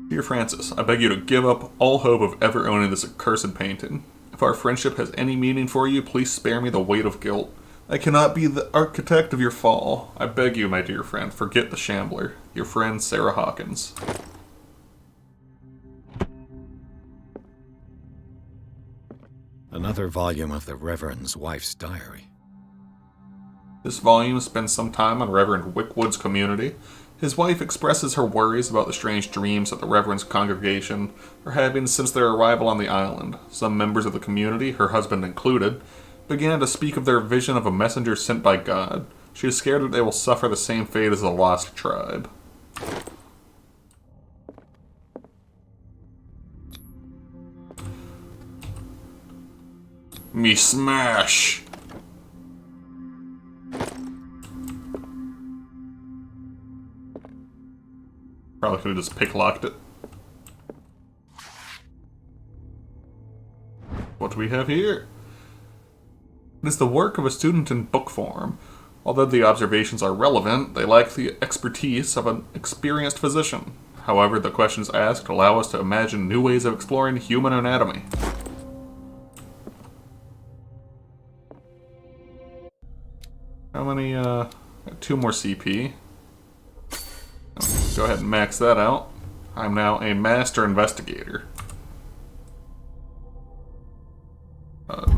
Dear Francis, I beg you to give up all hope of ever owning this accursed painting. If our friendship has any meaning for you, please spare me the weight of guilt. I cannot be the architect of your fall. I beg you, my dear friend, forget the shambler. Your friend, Sarah Hawkins. Another volume of the Reverend's wife's diary. This volume spends some time on Reverend Wickwood's community. His wife expresses her worries about the strange dreams that the Reverend's congregation are having since their arrival on the island. Some members of the community, her husband included, began to speak of their vision of a messenger sent by God. She is scared that they will suffer the same fate as the lost tribe. Me smash! Probably could have just picklocked it. What do we have here? It is the work of a student in book form. Although the observations are relevant, they lack the expertise of an experienced physician. However, the questions asked allow us to imagine new ways of exploring human anatomy. How many, 2 more CP. Go ahead and max that out. I'm now a master investigator.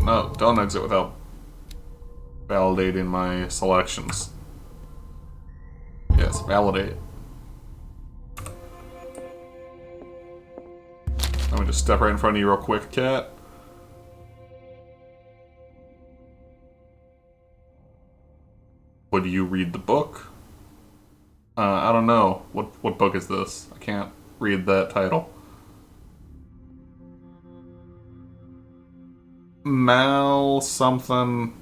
No, don't exit without validating my selections. Yes, validate. Let me just step right in front of you real quick, cat. Would you read the book? I don't know. What book is this? I can't read that title. Mal something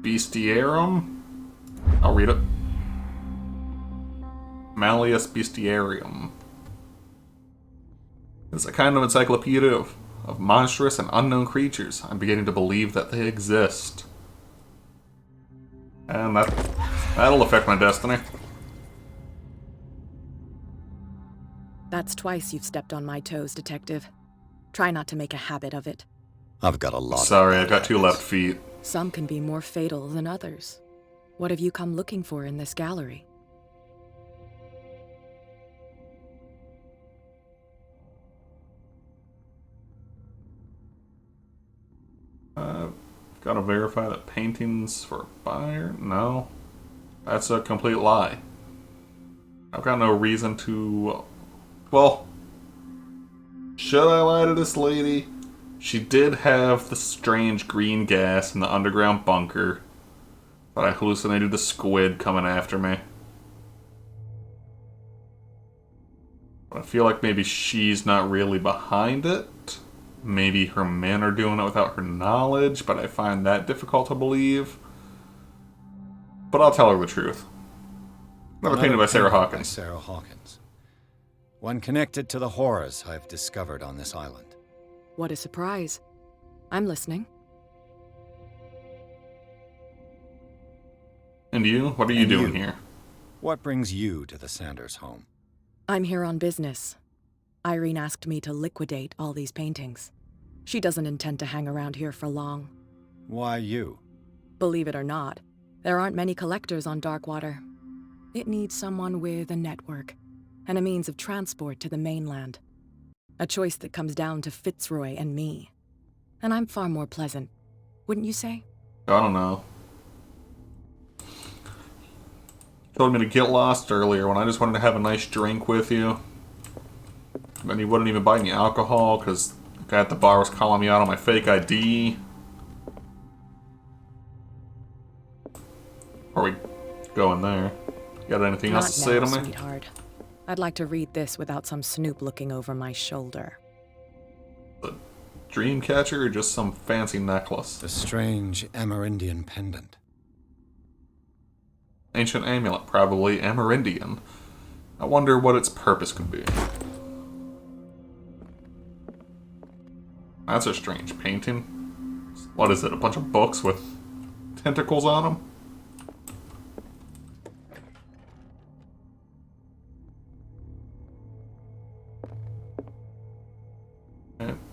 Bestiarum? I'll read it. Malleus Bestiarium. It's a kind of encyclopedia of monstrous and unknown creatures. I'm beginning to believe that they exist. And that'll affect my destiny. That's twice you've stepped on my toes, Detective. Try not to make a habit of it. I've got a lot Sorry, of I've got 2 left feet. Some can be more fatal than others. What have you come looking for in this gallery? Gotta verify that paintings for a buyer? No. That's a complete lie. I've got no reason to... Well, should I lie to this lady? She did have the strange green gas in the underground bunker, but I hallucinated the squid coming after me. But I feel like maybe she's not really behind it. Maybe her men are doing it without her knowledge, but I find that difficult to believe. But I'll tell her the truth. Another painting by Sarah Hawkins. Sarah Hawkins. One connected to the horrors I've discovered on this island. What a surprise. I'm listening. And you? What are you doing here? What brings you to the Sanders home? I'm here on business. Irene asked me to liquidate all these paintings. She doesn't intend to hang around here for long. Why you? Believe it or not, there aren't many collectors on Darkwater. It needs someone with a network and a means of transport to the mainland. A choice that comes down to Fitzroy and me. And I'm far more pleasant, wouldn't you say? I don't know. You told me to get lost earlier when I just wanted to have a nice drink with you. And you wouldn't even buy me alcohol because the guy at the bar was calling me out on my fake ID. Are we going there? You got anything else to say to me? Sweetheart. I'd like to read this without some snoop looking over my shoulder. The dream catcher or just some fancy necklace? The strange Amerindian pendant. Ancient amulet, probably Amerindian. I wonder what its purpose could be. That's a strange painting. What is it, a bunch of books with tentacles on them?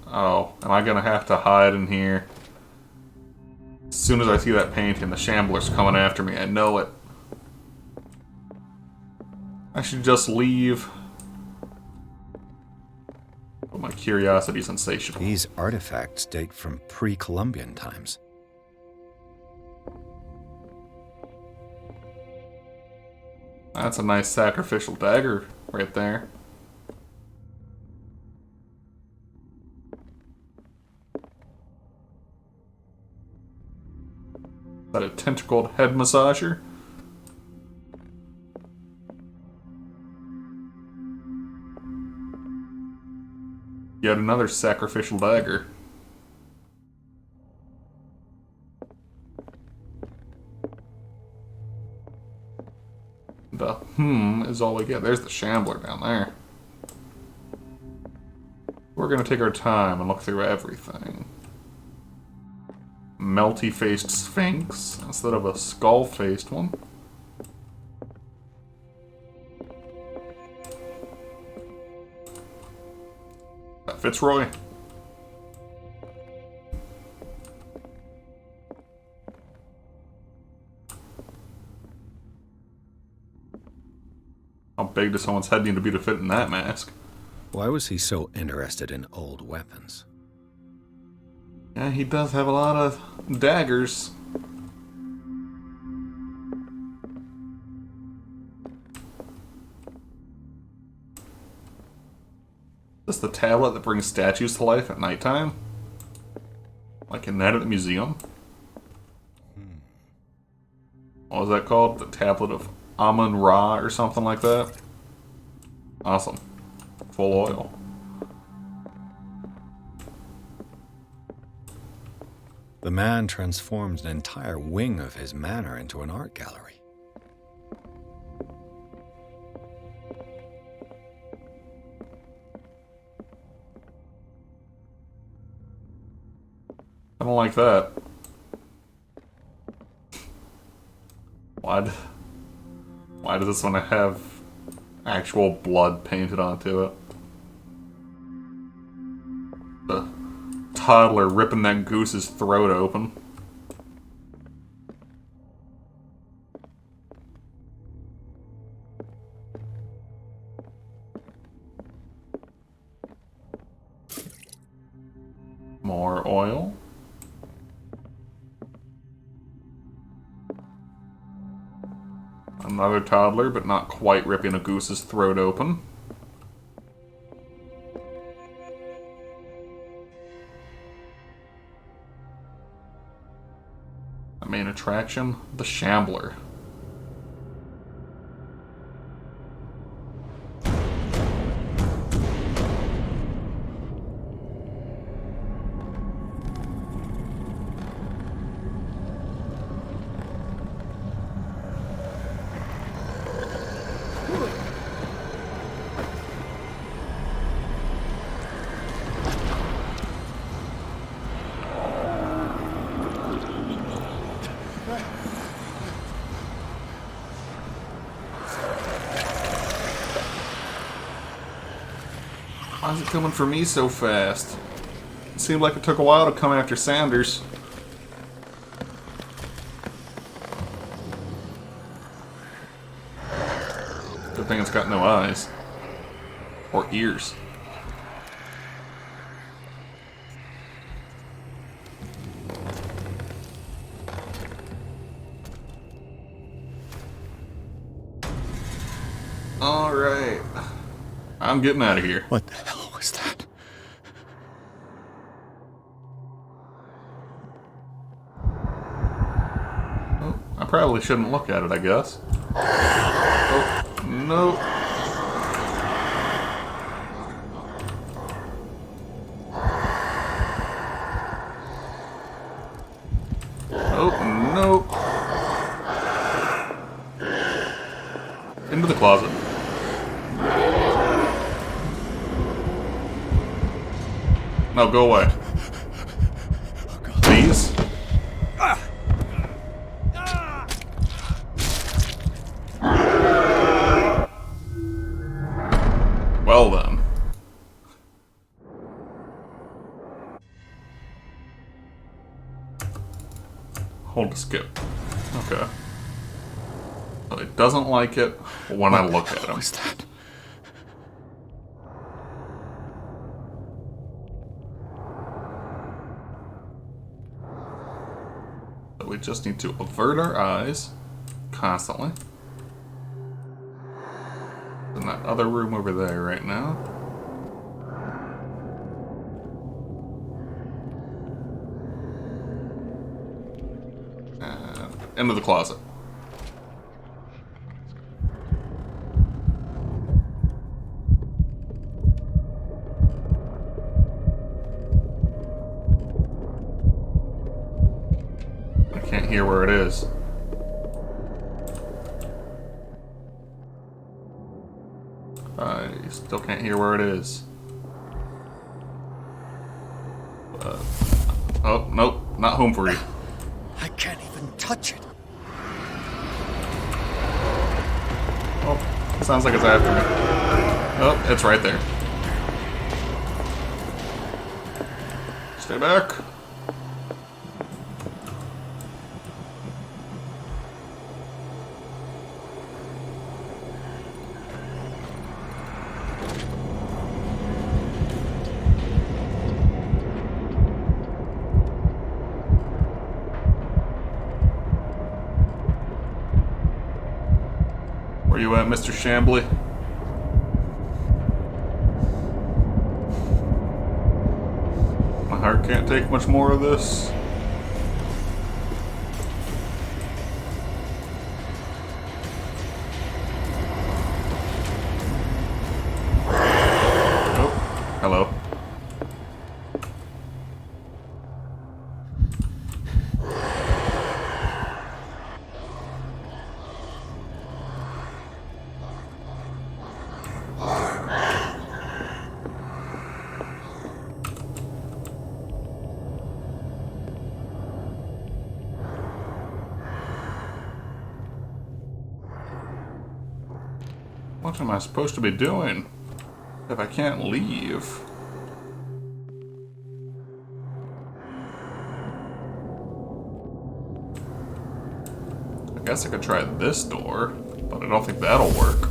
Oh, am I gonna have to hide in here? As soon as I see that painting, the Shambler's coming after me. I know it. I should just leave. But my curiosity's insatiable. These artifacts date from pre-Columbian times. That's a nice sacrificial dagger right there. Is that a tentacled head massager? Yet another sacrificial dagger. The is all we get. There's the Shambler down there. We're gonna take our time and look through everything. Melty-faced Sphinx instead of a skull-faced one. Fitzroy. How big does someone's head need to be to fit in that mask? Why was he so interested in old weapons? Yeah, he does have a lot of daggers. Is this the tablet that brings statues to life at nighttime? Like in that at the museum? What was that called? The Tablet of Amun-Ra or something like that? Awesome. Full oil. The man transformed an entire wing of his manor into an art gallery. I don't like that. Why does this one have actual blood painted onto it? The toddler ripping that goose's throat open. More oil. Another toddler, but not quite ripping a goose's throat open. The main attraction, the Shambler. Why is it coming for me so fast? It seemed like it took a while to come after Sanders. Good thing it's got no eyes. Or ears. Alright. I'm getting out of here. What the hell was that? Oh, I probably shouldn't look at it, I guess. Oh, no. Oh, no. Into the closet. No, go away. Please? Well then. Hold to skip. Okay. So it doesn't like it when I look at him. What was that? We just need to avert our eyes constantly. In that other room over there right now. And into the closet. Can't hear where it is. I still can't hear where it is. Oh, nope, not home for you. I can't even touch it. Oh, sounds like it's after me. Oh, it's right there. Stay back. Where you at, Mr. Shambly? My heart can't take much more of this. Oh, hello. What am I supposed to be doing if I can't leave? I guess I could try this door, but I don't think that'll work.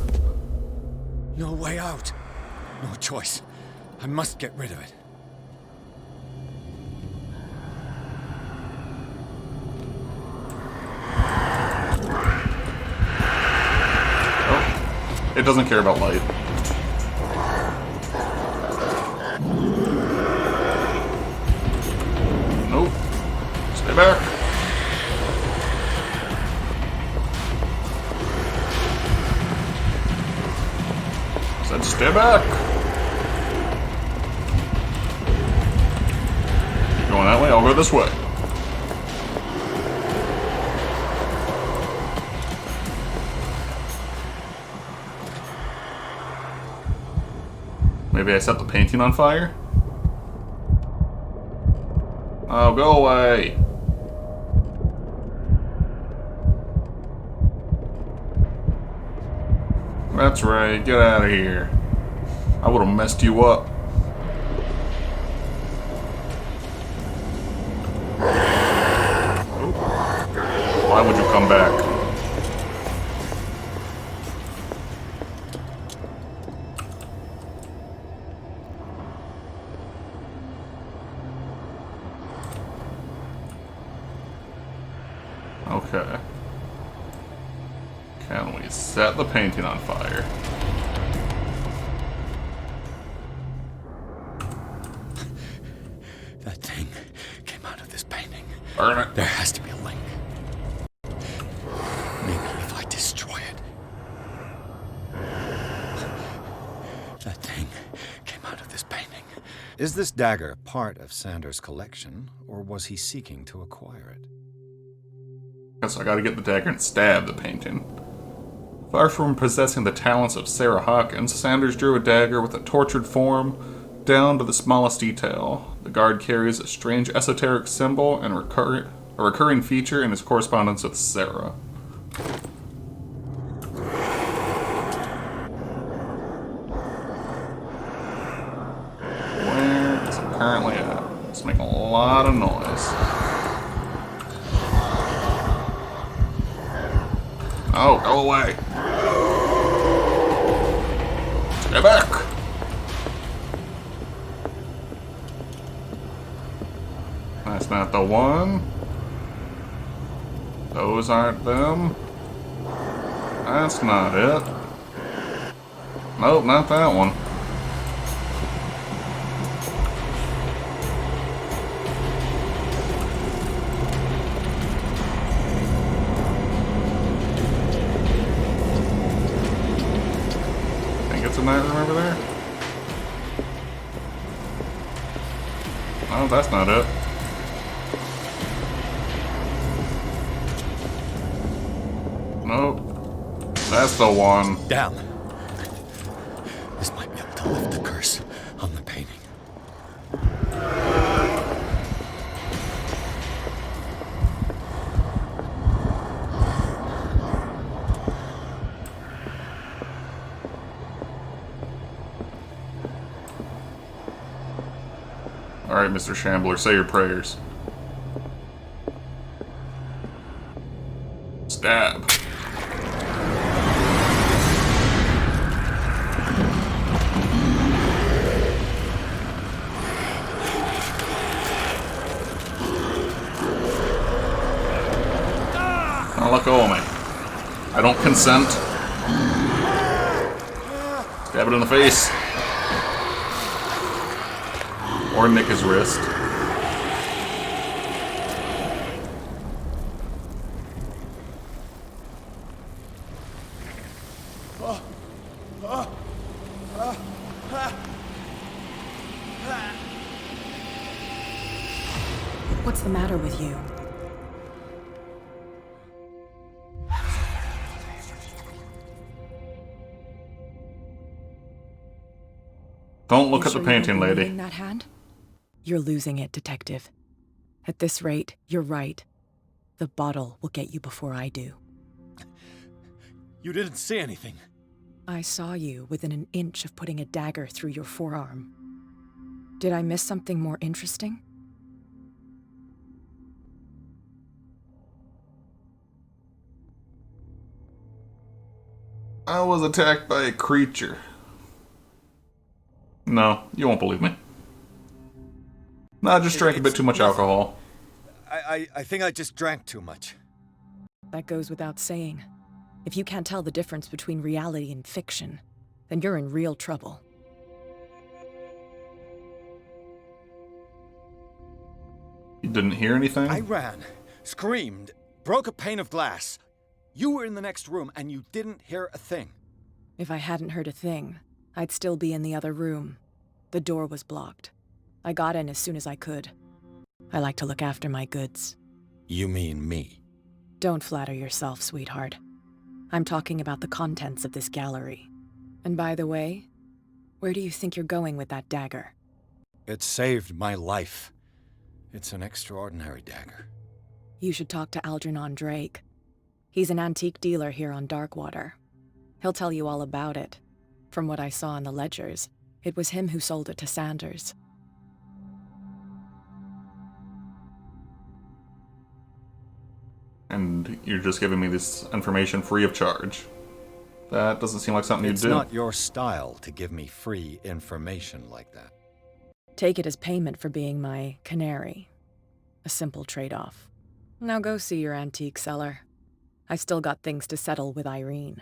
No way out. No choice. I must get rid of it. Oh, it doesn't care about light. Nope. Stay back. Said stay back. You're going that way, I'll go this way. Maybe I set the painting on fire? Oh, go away. That's right, get out of here. I would have messed you up. Oh. Why would you come back? Okay. Can we set the painting on fire? That thing came out of this painting. Burn it. There has to be a link. Maybe if I destroy it. That thing came out of this painting. Is this dagger part of Sanders' collection, or was he seeking to acquire it? Guess I gotta get the dagger and stab the painting. Far from possessing the talents of Sarah Hawkins, Sanders drew a dagger with a tortured form down to the smallest detail. The guard carries a strange esoteric symbol and a recurring feature in his correspondence with Sarah. Where is it currently at? It's making a lot of noise. Oh, go away. Stay back. That's not the one. Those aren't them. That's not it. Nope, not that one. In that room over there? Oh, that's not it. Nope. That's the one. Down. This might be able to lift the curse on the painting. Alright, Mr. Shambler, say your prayers. Stab. Now let go of me. I don't consent. Stab it in the face. Or nick his wrist. What's the matter with you? Don't look at You the sure you painting, don't believe lady. in that hand? You're losing it, Detective. At this rate, you're right. The bottle will get you before I do. You didn't see anything. I saw you within an inch of putting a dagger through your forearm. Did I miss something more interesting? I was attacked by a creature. No, you won't believe me. No, I just drank a bit too much alcohol. I think I just drank too much. That goes without saying. If you can't tell the difference between reality and fiction, then you're in real trouble. You didn't hear anything? I ran, screamed, broke a pane of glass. You were in the next room and you didn't hear a thing. If I hadn't heard a thing, I'd still be in the other room. The door was blocked. I got in as soon as I could. I like to look after my goods. You mean me? Don't flatter yourself, sweetheart. I'm talking about the contents of this gallery. And by the way, where do you think you're going with that dagger? It saved my life. It's an extraordinary dagger. You should talk to Algernon Drake. He's an antique dealer here on Darkwater. He'll tell you all about it. From what I saw in the ledgers, it was him who sold it to Sanders. And you're just giving me this information free of charge. That doesn't seem like something you'd do. It's not your style to give me free information like that. Take it as payment for being my canary. A simple trade-off. Now go see your antique seller. I've still got things to settle with Irene.